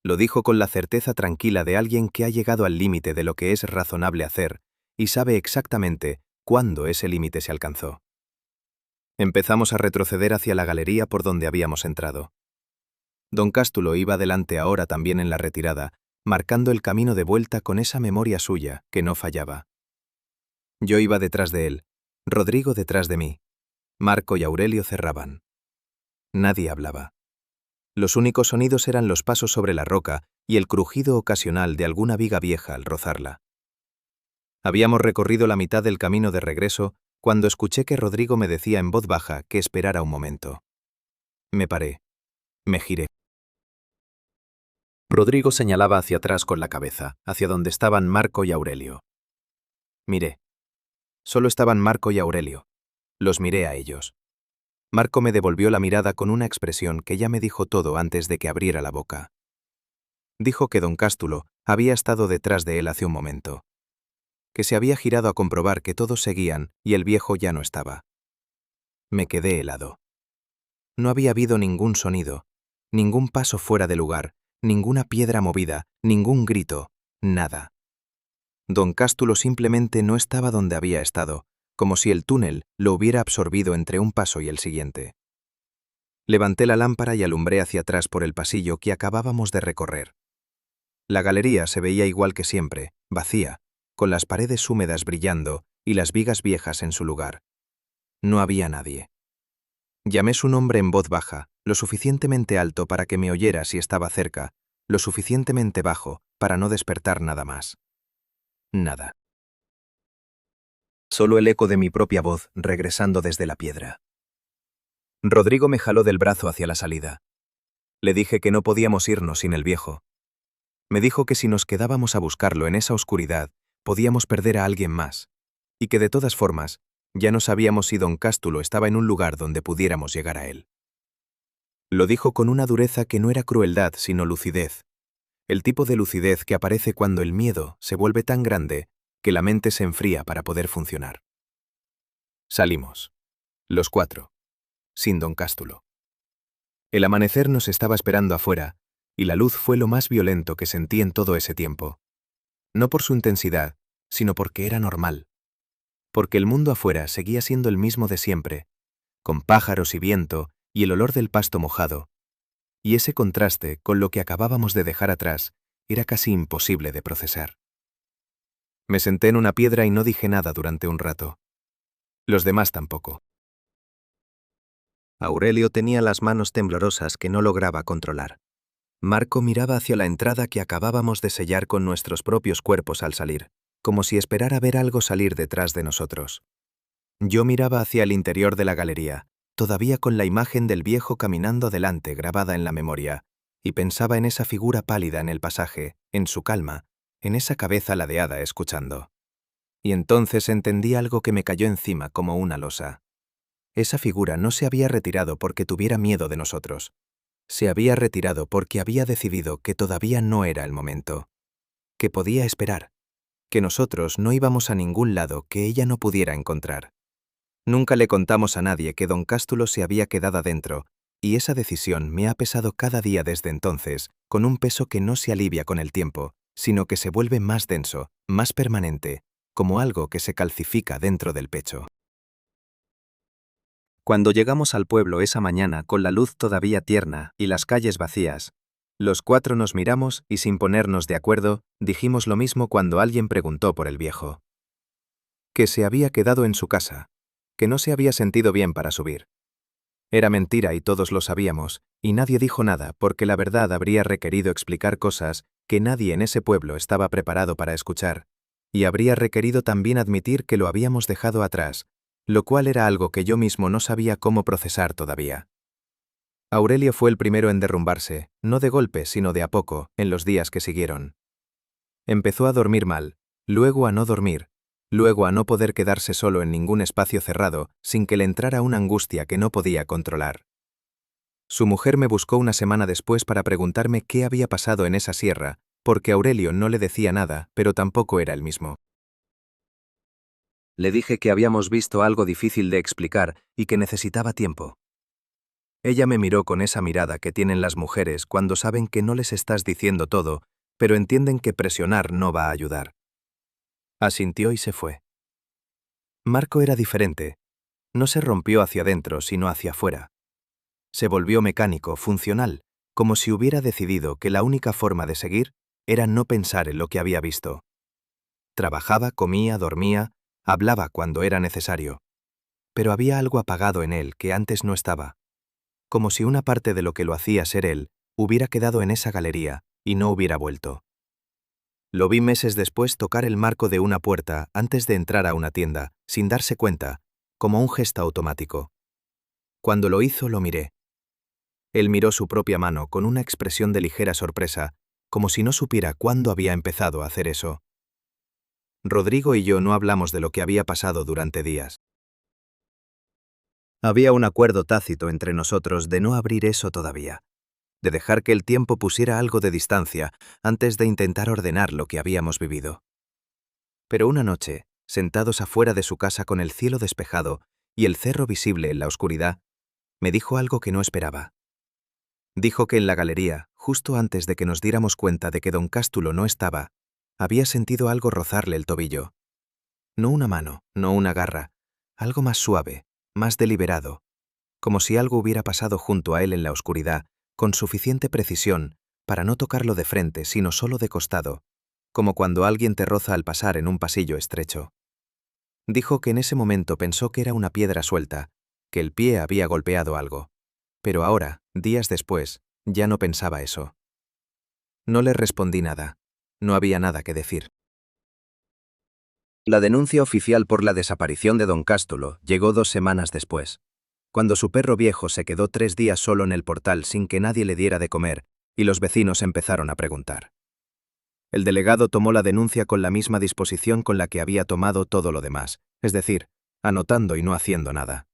S1: lo dijo con la certeza tranquila de alguien que ha llegado al límite de lo que es razonable hacer y sabe exactamente cuándo ese límite se alcanzó. Empezamos a retroceder hacia la galería por donde habíamos entrado. Don Cástulo iba delante ahora también en la retirada, marcando el camino de vuelta con esa memoria suya que no fallaba. Yo iba detrás de él, Rodrigo detrás de mí. Marco y Aurelio cerraban. Nadie hablaba. Los únicos sonidos eran los pasos sobre la roca y el crujido ocasional de alguna viga vieja al rozarla. Habíamos recorrido la mitad del camino de regreso cuando escuché que Rodrigo me decía en voz baja que esperara un momento. Me paré. Me giré. Rodrigo señalaba hacia atrás con la cabeza, hacia donde estaban Marco y Aurelio. Miré. Solo estaban Marco y Aurelio. Los miré a ellos. Marco me devolvió la mirada con una expresión que ya me dijo todo antes de que abriera la boca. Dijo que don Cástulo había estado detrás de él hace un momento. Que se había girado a comprobar que todos seguían y el viejo ya no estaba. Me quedé helado. No había habido ningún sonido, ningún paso fuera de lugar, ninguna piedra movida, ningún grito, nada. Don Cástulo simplemente no estaba donde había estado, como si el túnel lo hubiera absorbido entre un paso y el siguiente. Levanté la lámpara y alumbré hacia atrás por el pasillo que acabábamos de recorrer. La galería se veía igual que siempre, vacía, con las paredes húmedas brillando y las vigas viejas en su lugar. No había nadie. Llamé su nombre en voz baja, lo suficientemente alto para que me oyera si estaba cerca, lo suficientemente bajo para no despertar nada más. Nada. Solo el eco de mi propia voz regresando desde la piedra. Rodrigo me jaló del brazo hacia la salida. Le dije que no podíamos irnos sin el viejo. Me dijo que si nos quedábamos a buscarlo en esa oscuridad, podíamos perder a alguien más, y que de todas formas, ya no sabíamos si don Cástulo estaba en un lugar donde pudiéramos llegar a él. Lo dijo con una dureza que no era crueldad, sino lucidez. El tipo de lucidez que aparece cuando el miedo se vuelve tan grande que la mente se enfría para poder funcionar. Salimos. Los 4. Sin don Cástulo. El amanecer nos estaba esperando afuera, y la luz fue lo más violento que sentí en todo ese tiempo. No por su intensidad, sino porque era normal. Porque el mundo afuera seguía siendo el mismo de siempre, con pájaros y viento y el olor del pasto mojado. Y ese contraste con lo que acabábamos de dejar atrás era casi imposible de procesar. Me senté en una piedra y no dije nada durante un rato. Los demás tampoco. Aurelio tenía las manos temblorosas que no lograba controlar. Marco miraba hacia la entrada que acabábamos de sellar con nuestros propios cuerpos al salir, como si esperara ver algo salir detrás de nosotros. Yo miraba hacia el interior de la galería, todavía con la imagen del viejo caminando delante grabada en la memoria, y pensaba en esa figura pálida en el pasaje, en su calma, en esa cabeza ladeada escuchando. Y entonces entendí algo que me cayó encima como una losa. Esa figura no se había retirado porque tuviera miedo de nosotros. Se había retirado porque había decidido que todavía no era el momento. Que podía esperar. Que nosotros no íbamos a ningún lado que ella no pudiera encontrar. Nunca le contamos a nadie que don Cástulo se había quedado adentro, y esa decisión me ha pesado cada día desde entonces, con un peso que no se alivia con el tiempo, sino que se vuelve más denso, más permanente, como algo que se calcifica dentro del pecho. Cuando llegamos al pueblo esa mañana con la luz todavía tierna y las calles vacías, los 4 nos miramos y sin ponernos de acuerdo, dijimos lo mismo cuando alguien preguntó por el viejo. Que se había quedado en su casa, que no se había sentido bien para subir. Era mentira y todos lo sabíamos, y nadie dijo nada porque la verdad habría requerido explicar cosas que nadie en ese pueblo estaba preparado para escuchar, y habría requerido también admitir que lo habíamos dejado atrás, lo cual era algo que yo mismo no sabía cómo procesar todavía. Aurelio fue el primero en derrumbarse, no de golpe, sino de a poco, en los días que siguieron. Empezó a dormir mal, luego a no dormir, luego a no poder quedarse solo en ningún espacio cerrado sin que le entrara una angustia que no podía controlar. Su mujer me buscó una semana después para preguntarme qué había pasado en esa sierra, porque Aurelio no le decía nada, pero tampoco era el mismo. Le dije que habíamos visto algo difícil de explicar y que necesitaba tiempo. Ella me miró con esa mirada que tienen las mujeres cuando saben que no les estás diciendo todo, pero entienden que presionar no va a ayudar. Asintió y se fue. Marco era diferente. No se rompió hacia adentro, sino hacia afuera. Se volvió mecánico, funcional, como si hubiera decidido que la única forma de seguir era no pensar en lo que había visto. Trabajaba, comía, dormía, hablaba cuando era necesario. Pero había algo apagado en él que antes no estaba. Como si una parte de lo que lo hacía ser él hubiera quedado en esa galería y no hubiera vuelto. Lo vi meses después tocar el marco de una puerta antes de entrar a una tienda, sin darse cuenta, como un gesto automático. Cuando lo hizo, lo miré. Él miró su propia mano con una expresión de ligera sorpresa, como si no supiera cuándo había empezado a hacer eso. Rodrigo y yo no hablamos de lo que había pasado durante días. Había un acuerdo tácito entre nosotros de no abrir eso todavía, de dejar que el tiempo pusiera algo de distancia antes de intentar ordenar lo que habíamos vivido. Pero una noche, sentados afuera de su casa con el cielo despejado y el cerro visible en la oscuridad, me dijo algo que no esperaba. Dijo que en la galería, justo antes de que nos diéramos cuenta de que don Cástulo no estaba, había sentido algo rozarle el tobillo. No una mano, no una garra, algo más suave, más deliberado, como si algo hubiera pasado junto a él en la oscuridad, con suficiente precisión para no tocarlo de frente, sino solo de costado, como cuando alguien te roza al pasar en un pasillo estrecho. Dijo que en ese momento pensó que era una piedra suelta, que el pie había golpeado algo. Pero ahora, días después, ya no pensaba eso. No le respondí nada. No había nada que decir.
S2: La denuncia oficial por la desaparición de don Cástulo llegó 2 semanas después, cuando su perro viejo se quedó 3 días solo en el portal sin que nadie le diera de comer, y los vecinos empezaron a preguntar. El delegado tomó la denuncia con la misma disposición con la que había tomado todo lo demás, es decir, anotando y no haciendo nada.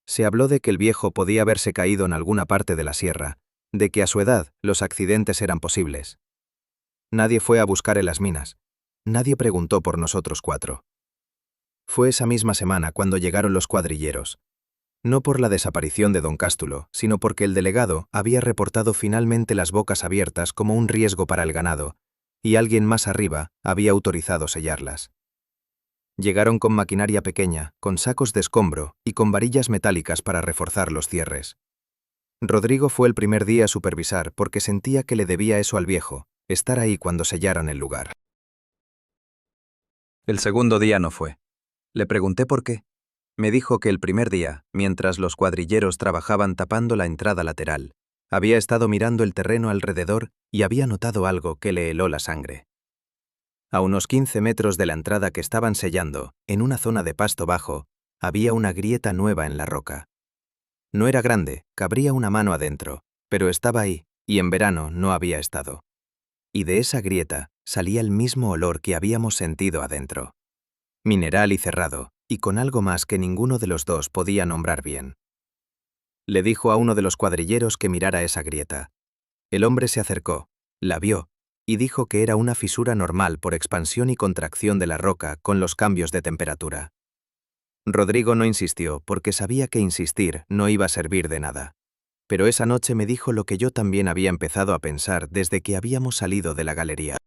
S2: Se habló de que el viejo podía haberse caído en alguna parte de la sierra, de que a su edad los accidentes eran posibles. Nadie fue a buscar en las minas. Nadie preguntó por nosotros 4. Fue esa misma semana cuando llegaron los cuadrilleros. No por la desaparición de don Cástulo, sino porque el delegado había reportado finalmente las bocas abiertas como un riesgo para el ganado, y alguien más arriba había autorizado sellarlas. Llegaron con maquinaria pequeña, con sacos de escombro y con varillas metálicas para reforzar los cierres. Rodrigo fue el primer día a supervisar porque sentía que le debía eso al viejo, estar ahí cuando sellaran el lugar. El segundo día no fue. Le pregunté por qué. Me dijo que el primer día, mientras los cuadrilleros trabajaban tapando la entrada lateral, había estado mirando el terreno alrededor y había notado algo que le heló la sangre. A unos 15 metros de la entrada que estaban sellando, en una zona de pasto bajo, había una grieta nueva en la roca. No era grande, cabría una mano adentro, pero estaba ahí, y en verano no había estado. Y de esa grieta salía el mismo olor que habíamos sentido adentro. Mineral y cerrado, y con algo más que ninguno de los dos podía nombrar bien. Le dijo a uno de los cuadrilleros que mirara esa grieta. El hombre se acercó, la vio, y dijo que era una fisura normal por expansión y contracción de la roca con los cambios de temperatura. Rodrigo no insistió porque sabía que insistir no iba a servir de nada. Pero esa noche me dijo lo que yo también había empezado a pensar desde que habíamos salido de la galería.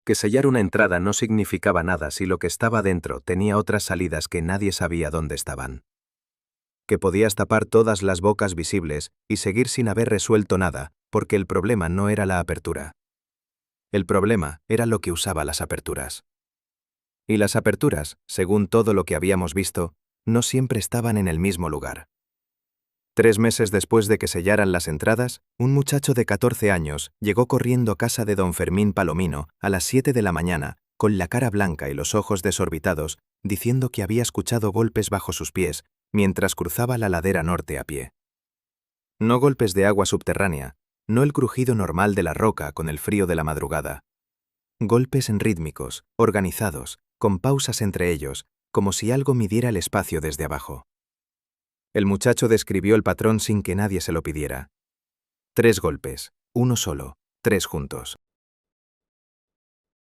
S2: Que sellar una entrada no significaba nada si lo que estaba dentro tenía otras salidas que nadie sabía dónde estaban. Que podías tapar todas las bocas visibles y seguir sin haber resuelto nada, porque el problema no era la apertura. El problema era lo que usaba las aperturas. Y las aperturas, según todo lo que habíamos visto, no siempre estaban en el mismo lugar. 3 meses después de que sellaran las entradas, un muchacho de 14 años llegó corriendo a casa de don Fermín Palomino a las 7 de la mañana, con la cara blanca y los ojos desorbitados, diciendo que había escuchado golpes bajo sus pies mientras cruzaba la ladera norte a pie. No golpes de agua subterránea, no el crujido normal de la roca con el frío de la madrugada. Golpes rítmicos, organizados, con pausas entre ellos, como si algo midiera el espacio desde abajo. El muchacho describió el patrón sin que nadie se lo pidiera. 3 golpes, uno solo, 3 juntos.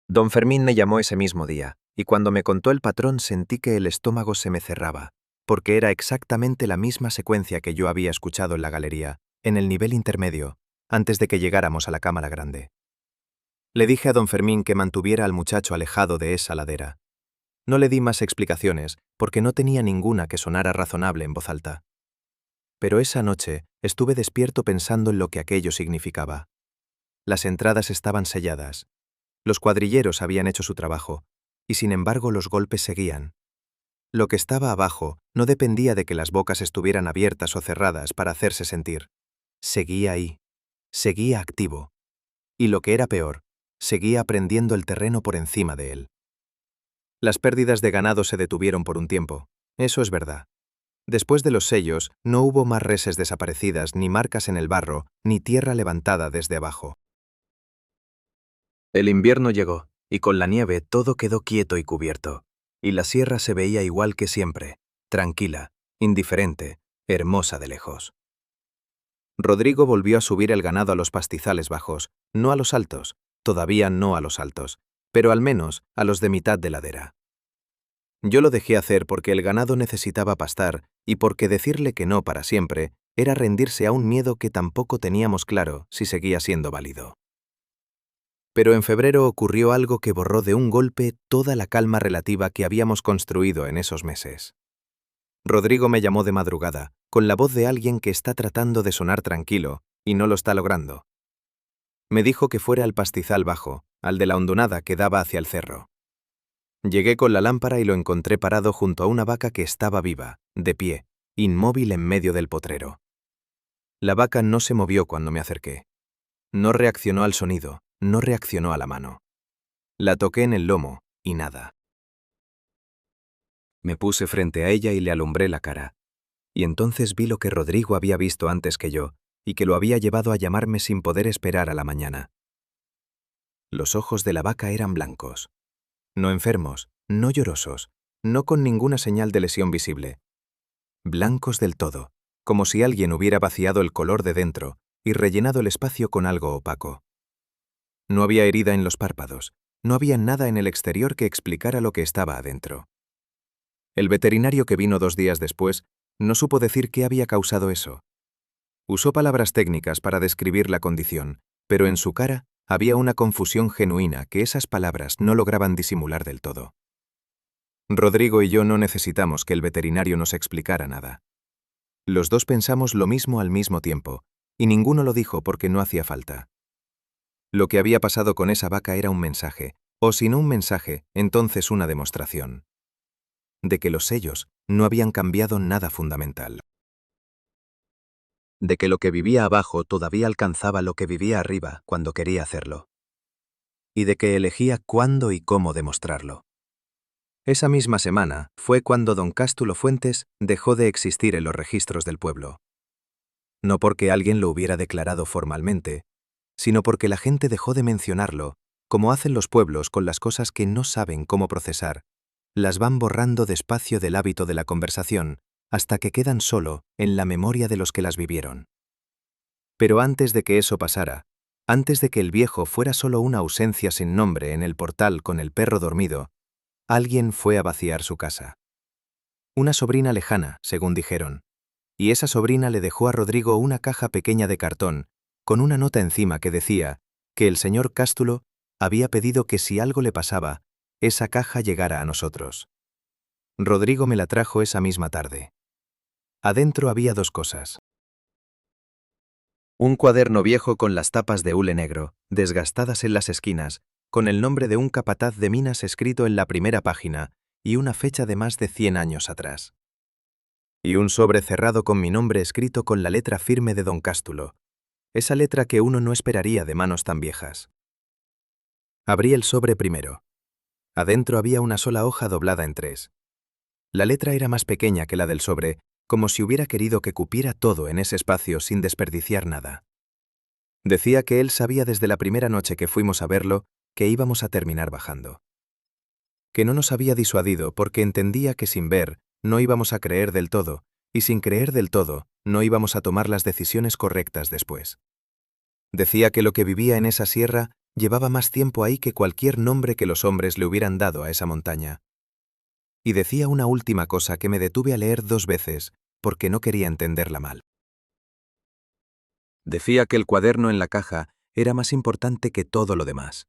S2: Don Fermín me llamó ese mismo día, y cuando me contó el patrón sentí que el estómago se me cerraba, porque era exactamente la misma secuencia que yo había escuchado en la galería, en el nivel intermedio, antes de que llegáramos a la cámara grande. Le dije a don Fermín que mantuviera al muchacho alejado de esa ladera. No le di más explicaciones, porque no tenía ninguna que sonara razonable en voz alta. Pero esa noche estuve despierto pensando en lo que aquello significaba. Las entradas estaban selladas. Los cuadrilleros habían hecho su trabajo, y sin embargo los golpes seguían. Lo que estaba abajo no dependía de que las bocas estuvieran abiertas o cerradas para hacerse sentir. Seguía ahí. Seguía activo. Y lo que era peor, seguía aprendiendo el terreno por encima de él. Las pérdidas de ganado se detuvieron por un tiempo, eso es verdad. Después de los sellos, no hubo más reses desaparecidas, ni marcas en el barro, ni tierra levantada desde abajo. El invierno llegó, y con la nieve todo quedó quieto y cubierto, y la sierra se veía igual que siempre, tranquila, indiferente, hermosa de lejos. Rodrigo volvió a subir el ganado a los pastizales bajos, no a los altos, todavía no a los altos, pero al menos a los de mitad de ladera. Yo lo dejé hacer porque el ganado necesitaba pastar y porque decirle que no para siempre era rendirse a un miedo que tampoco teníamos claro si seguía siendo válido. Pero en febrero ocurrió algo que borró de un golpe toda la calma relativa que habíamos construido en esos meses.
S1: Rodrigo me llamó de madrugada, con la voz de alguien que está tratando de sonar tranquilo, y no lo está logrando. Me dijo que fuera al pastizal bajo, al de la hondonada que daba hacia el cerro. Llegué con la lámpara y lo encontré parado junto a una vaca que estaba viva, de pie, inmóvil en medio del potrero. La vaca no se movió cuando me acerqué. No reaccionó al sonido, no reaccionó a la mano. La toqué en el lomo, y nada. Me puse frente a ella y le alumbré la cara. Y entonces vi lo que Rodrigo había visto antes que yo, y que lo había llevado a llamarme sin poder esperar a la mañana. Los ojos de la vaca eran blancos. No enfermos, no llorosos, no con ninguna señal de lesión visible. Blancos del todo, como si alguien hubiera vaciado el color de dentro y rellenado el espacio con algo opaco. No había herida en los párpados, no había nada en el exterior que explicara lo que estaba adentro. El veterinario que vino 2 días después no supo decir qué había causado eso. Usó palabras técnicas para describir la condición, pero en su cara había una confusión genuina que esas palabras no lograban disimular del todo. Rodrigo y yo no necesitamos que el veterinario nos explicara nada. Los dos pensamos lo mismo al mismo tiempo, y ninguno lo dijo porque no hacía falta. Lo que había pasado con esa vaca era un mensaje, o si no un mensaje, entonces una demostración. De que los sellos no habían cambiado nada fundamental. De que lo que vivía abajo todavía alcanzaba lo que vivía arriba cuando quería hacerlo. Y de que elegía cuándo y cómo demostrarlo. Esa misma semana fue cuando don Cástulo Fuentes dejó de existir en los registros del pueblo. No porque alguien lo hubiera declarado formalmente, sino porque la gente dejó de mencionarlo, como hacen los pueblos con las cosas que no saben cómo procesar. Las van borrando despacio del hábito de la conversación, hasta que quedan solo en la memoria de los que las vivieron. Pero antes de que eso pasara, antes de que el viejo fuera solo una ausencia sin nombre en el portal con el perro dormido, alguien fue a vaciar su casa. Una sobrina lejana, según dijeron, y esa sobrina le dejó a Rodrigo una caja pequeña de cartón, con una nota encima que decía que el señor Cástulo había pedido que si algo le pasaba, esa caja llegara a nosotros. Rodrigo me la trajo esa misma tarde. Adentro había 2 cosas. Un cuaderno viejo con las tapas de hule negro, desgastadas en las esquinas, con el nombre de un capataz de minas escrito en la primera página y una fecha de más de 100 años atrás. Y un sobre cerrado con mi nombre escrito con la letra firme de don Cástulo, esa letra que uno no esperaría de manos tan viejas. Abrí el sobre primero. Adentro había una sola hoja doblada en 3. La letra era más pequeña que la del sobre, como si hubiera querido que cupiera todo en ese espacio sin desperdiciar nada. Decía que él sabía desde la primera noche que fuimos a verlo que íbamos a terminar bajando. Que no nos había disuadido porque entendía que sin ver no íbamos a creer del todo, y sin creer del todo no íbamos a tomar las decisiones correctas después. Decía que lo que vivía en esa sierra llevaba más tiempo ahí que cualquier nombre que los hombres le hubieran dado a esa montaña. Y decía una última cosa que me detuve a leer 2 veces, porque no quería entenderla mal. Decía que el cuaderno en la caja era más importante que todo lo demás.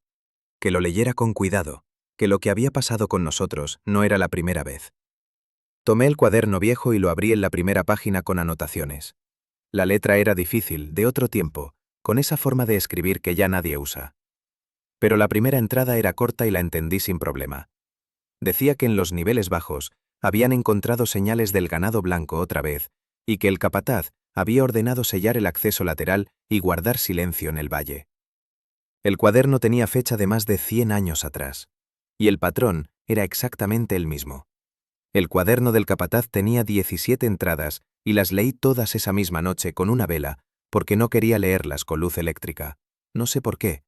S1: Que lo leyera con cuidado, que lo que había pasado con nosotros no era la primera vez. Tomé el cuaderno viejo y lo abrí en la primera página con anotaciones. La letra era difícil, de otro tiempo, con esa forma de escribir que ya nadie usa. Pero la primera entrada era corta y la entendí sin problema. Decía que en los niveles bajos habían encontrado señales del ganado blanco otra vez, y que el capataz había ordenado sellar el acceso lateral y guardar silencio en el valle. El cuaderno tenía fecha de más de 100 años atrás, y el patrón era exactamente el mismo. El cuaderno del capataz tenía 17 entradas y las leí todas esa misma noche con una vela, porque no quería leerlas con luz eléctrica. No sé por qué.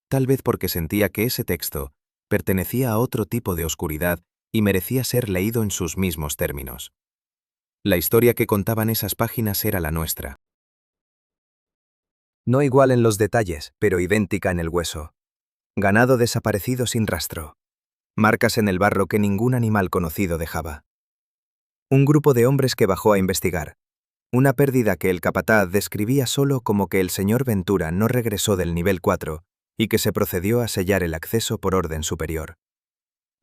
S1: Tal vez porque sentía que ese texto pertenecía a otro tipo de oscuridad y merecía ser leído en sus mismos términos. La historia que contaban esas páginas era la nuestra. No igual en los detalles, pero idéntica en el hueso. Ganado desaparecido sin rastro. Marcas en el barro que ningún animal conocido dejaba. Un grupo de hombres que bajó a investigar. Una pérdida que el capataz describía solo como que el señor Ventura no regresó del nivel 4 y que se procedió a sellar el acceso por orden superior.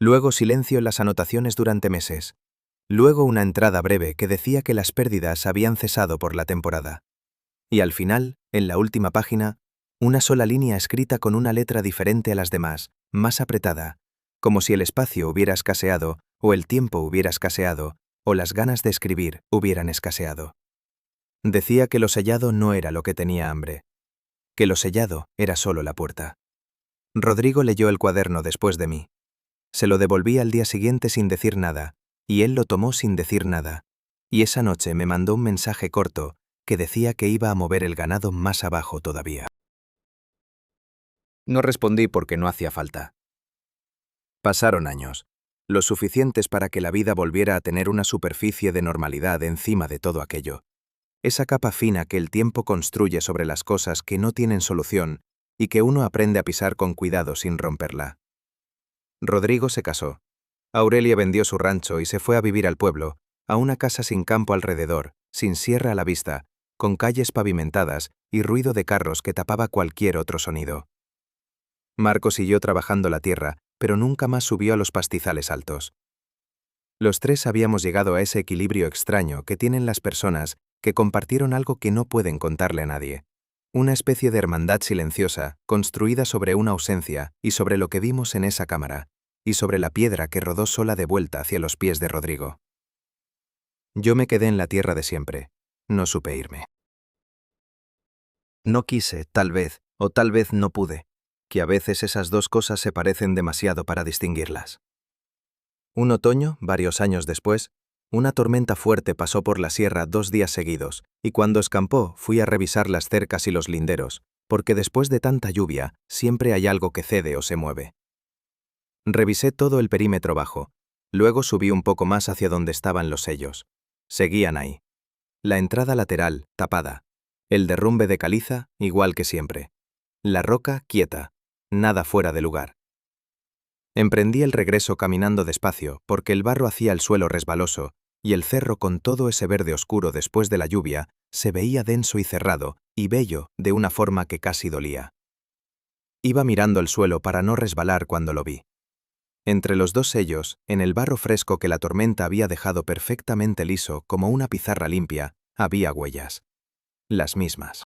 S1: Luego silencio en las anotaciones durante meses. Luego una entrada breve que decía que las pérdidas habían cesado por la temporada. Y al final, en la última página, una sola línea escrita con una letra diferente a las demás, más apretada, como si el espacio hubiera escaseado, o el tiempo hubiera escaseado, o las ganas de escribir hubieran escaseado. Decía que lo sellado no era lo que tenía hambre, que lo sellado era solo la puerta. Rodrigo leyó el cuaderno después de mí. Se lo devolví al día siguiente sin decir nada, y él lo tomó sin decir nada, y esa noche me mandó un mensaje corto que decía que iba a mover el ganado más abajo todavía. No respondí porque no hacía falta. Pasaron años, lo suficientes para que la vida volviera a tener una superficie de normalidad encima de todo aquello. Esa capa fina que el tiempo construye sobre las cosas que no tienen solución y que uno aprende a pisar con cuidado sin romperla. Rodrigo se casó. Aurelia vendió su rancho y se fue a vivir al pueblo, a una casa sin campo alrededor, sin sierra a la vista, con calles pavimentadas y ruido de carros que tapaba cualquier otro sonido. Marco siguió trabajando la tierra, pero nunca más subió a los pastizales altos. Los tres habíamos llegado a ese equilibrio extraño que tienen las personas que compartieron algo que no pueden contarle a nadie. Una especie de hermandad silenciosa, construida sobre una ausencia y sobre lo que vimos en esa cámara, y sobre la piedra que rodó sola de vuelta hacia los pies de Rodrigo. Yo me quedé en la tierra de siempre. No supe irme. No quise, tal vez, o tal vez no pude, que a veces esas dos cosas se parecen demasiado para distinguirlas. Un otoño, varios años después, una tormenta fuerte pasó por la sierra 2 días seguidos, y cuando escampó fui a revisar las cercas y los linderos, porque después de tanta lluvia siempre hay algo que cede o se mueve. Revisé todo el perímetro bajo, luego subí un poco más hacia donde estaban los sellos. Seguían ahí. La entrada lateral, tapada. El derrumbe de caliza, igual que siempre. La roca, quieta. Nada fuera de lugar. Emprendí el regreso caminando despacio, porque el barro hacía el suelo resbaloso, y el cerro con todo ese verde oscuro después de la lluvia se veía denso y cerrado, y bello de una forma que casi dolía. Iba mirando el suelo para no resbalar cuando lo vi. Entre los dos sellos, en el barro fresco que la tormenta había dejado perfectamente liso como una pizarra limpia, había huellas. Las mismas.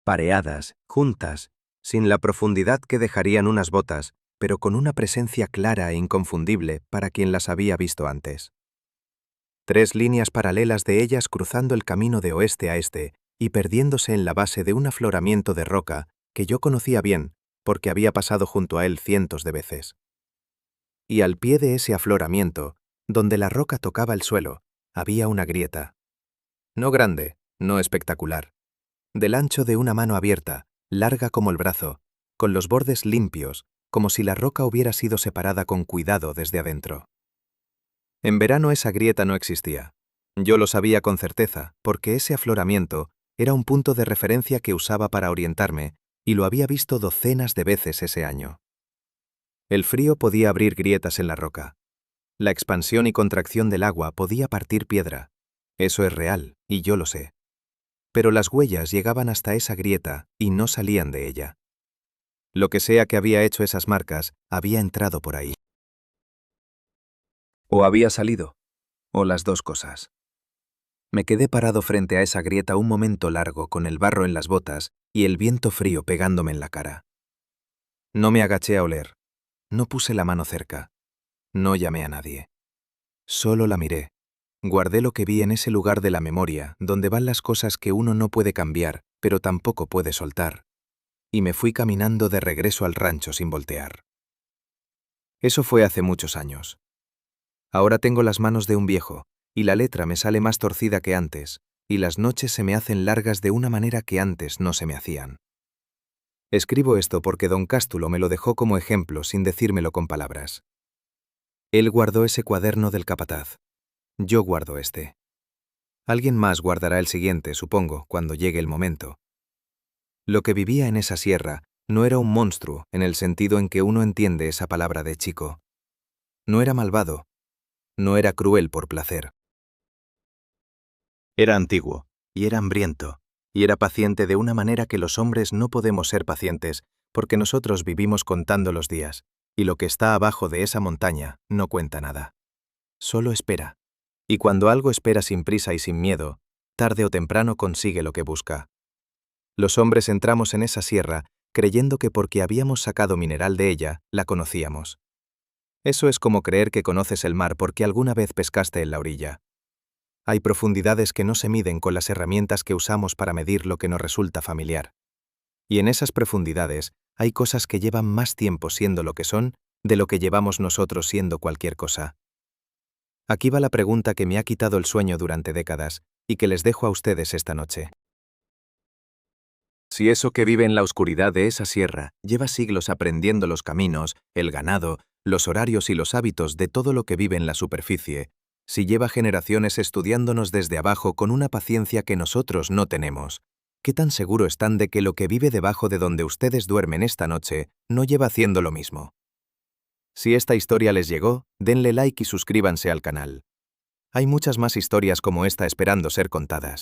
S1: Pareadas, juntas, sin la profundidad que dejarían unas botas, pero con una presencia clara e inconfundible para quien las había visto antes. 3 líneas paralelas de ellas cruzando el camino de oeste a este y perdiéndose en la base de un afloramiento de roca que yo conocía bien, porque había pasado junto a él cientos de veces. Y al pie de ese afloramiento, donde la roca tocaba el suelo, había una grieta. No grande, no espectacular. Del ancho de una mano abierta, larga como el brazo, con los bordes limpios, como si la roca hubiera sido separada con cuidado desde adentro. En verano esa grieta no existía. Yo lo sabía con certeza, porque ese afloramiento era un punto de referencia que usaba para orientarme, y lo había visto docenas de veces ese año. El frío podía abrir grietas en la roca. La expansión y contracción del agua podía partir piedra. Eso es real, y yo lo sé. Pero las huellas llegaban hasta esa grieta y no salían de ella. Lo que sea que había hecho esas marcas, había entrado por ahí. O había salido, o las dos cosas. Me quedé parado frente a esa grieta un momento largo con el barro en las botas y el viento frío pegándome en la cara. No me agaché a oler. No puse la mano cerca. No llamé a nadie. Solo la miré. Guardé lo que vi en ese lugar de la memoria, donde van las cosas que uno no puede cambiar, pero tampoco puede soltar. Y me fui caminando de regreso al rancho sin voltear. Eso fue hace muchos años. Ahora tengo las manos de un viejo, y la letra me sale más torcida que antes, y las noches se me hacen largas de una manera que antes no se me hacían. Escribo esto porque don Cástulo me lo dejó como ejemplo sin decírmelo con palabras. Él guardó ese cuaderno del capataz. Yo guardo este. Alguien más guardará el siguiente, supongo, cuando llegue el momento. Lo que vivía en esa sierra no era un monstruo en el sentido en que uno entiende esa palabra de chico. No era malvado. No era cruel por placer. Era antiguo, y era hambriento, y era paciente de una manera que los hombres no podemos ser pacientes, porque nosotros vivimos contando los días, y lo que está abajo de esa montaña no cuenta nada. solo espera. Y cuando algo espera sin prisa y sin miedo, tarde o temprano consigue lo que busca. Los hombres entramos en esa sierra creyendo que porque habíamos sacado mineral de ella, la conocíamos. Eso es como creer que conoces el mar porque alguna vez pescaste en la orilla. Hay profundidades que no se miden con las herramientas que usamos para medir lo que nos resulta familiar. Y en esas profundidades hay cosas que llevan más tiempo siendo lo que son de lo que llevamos nosotros siendo cualquier cosa. Aquí va la pregunta que me ha quitado el sueño durante décadas y que les dejo a ustedes esta noche. Si eso que vive en la oscuridad de esa sierra lleva siglos aprendiendo los caminos, el ganado, los horarios y los hábitos de todo lo que vive en la superficie, si lleva generaciones estudiándonos desde abajo con una paciencia que nosotros no tenemos, ¿qué tan seguro están de que lo que vive debajo de donde ustedes duermen esta noche no lleva haciendo lo mismo? Si esta historia les llegó, denle like y suscríbanse al canal. Hay muchas más historias como esta esperando ser contadas.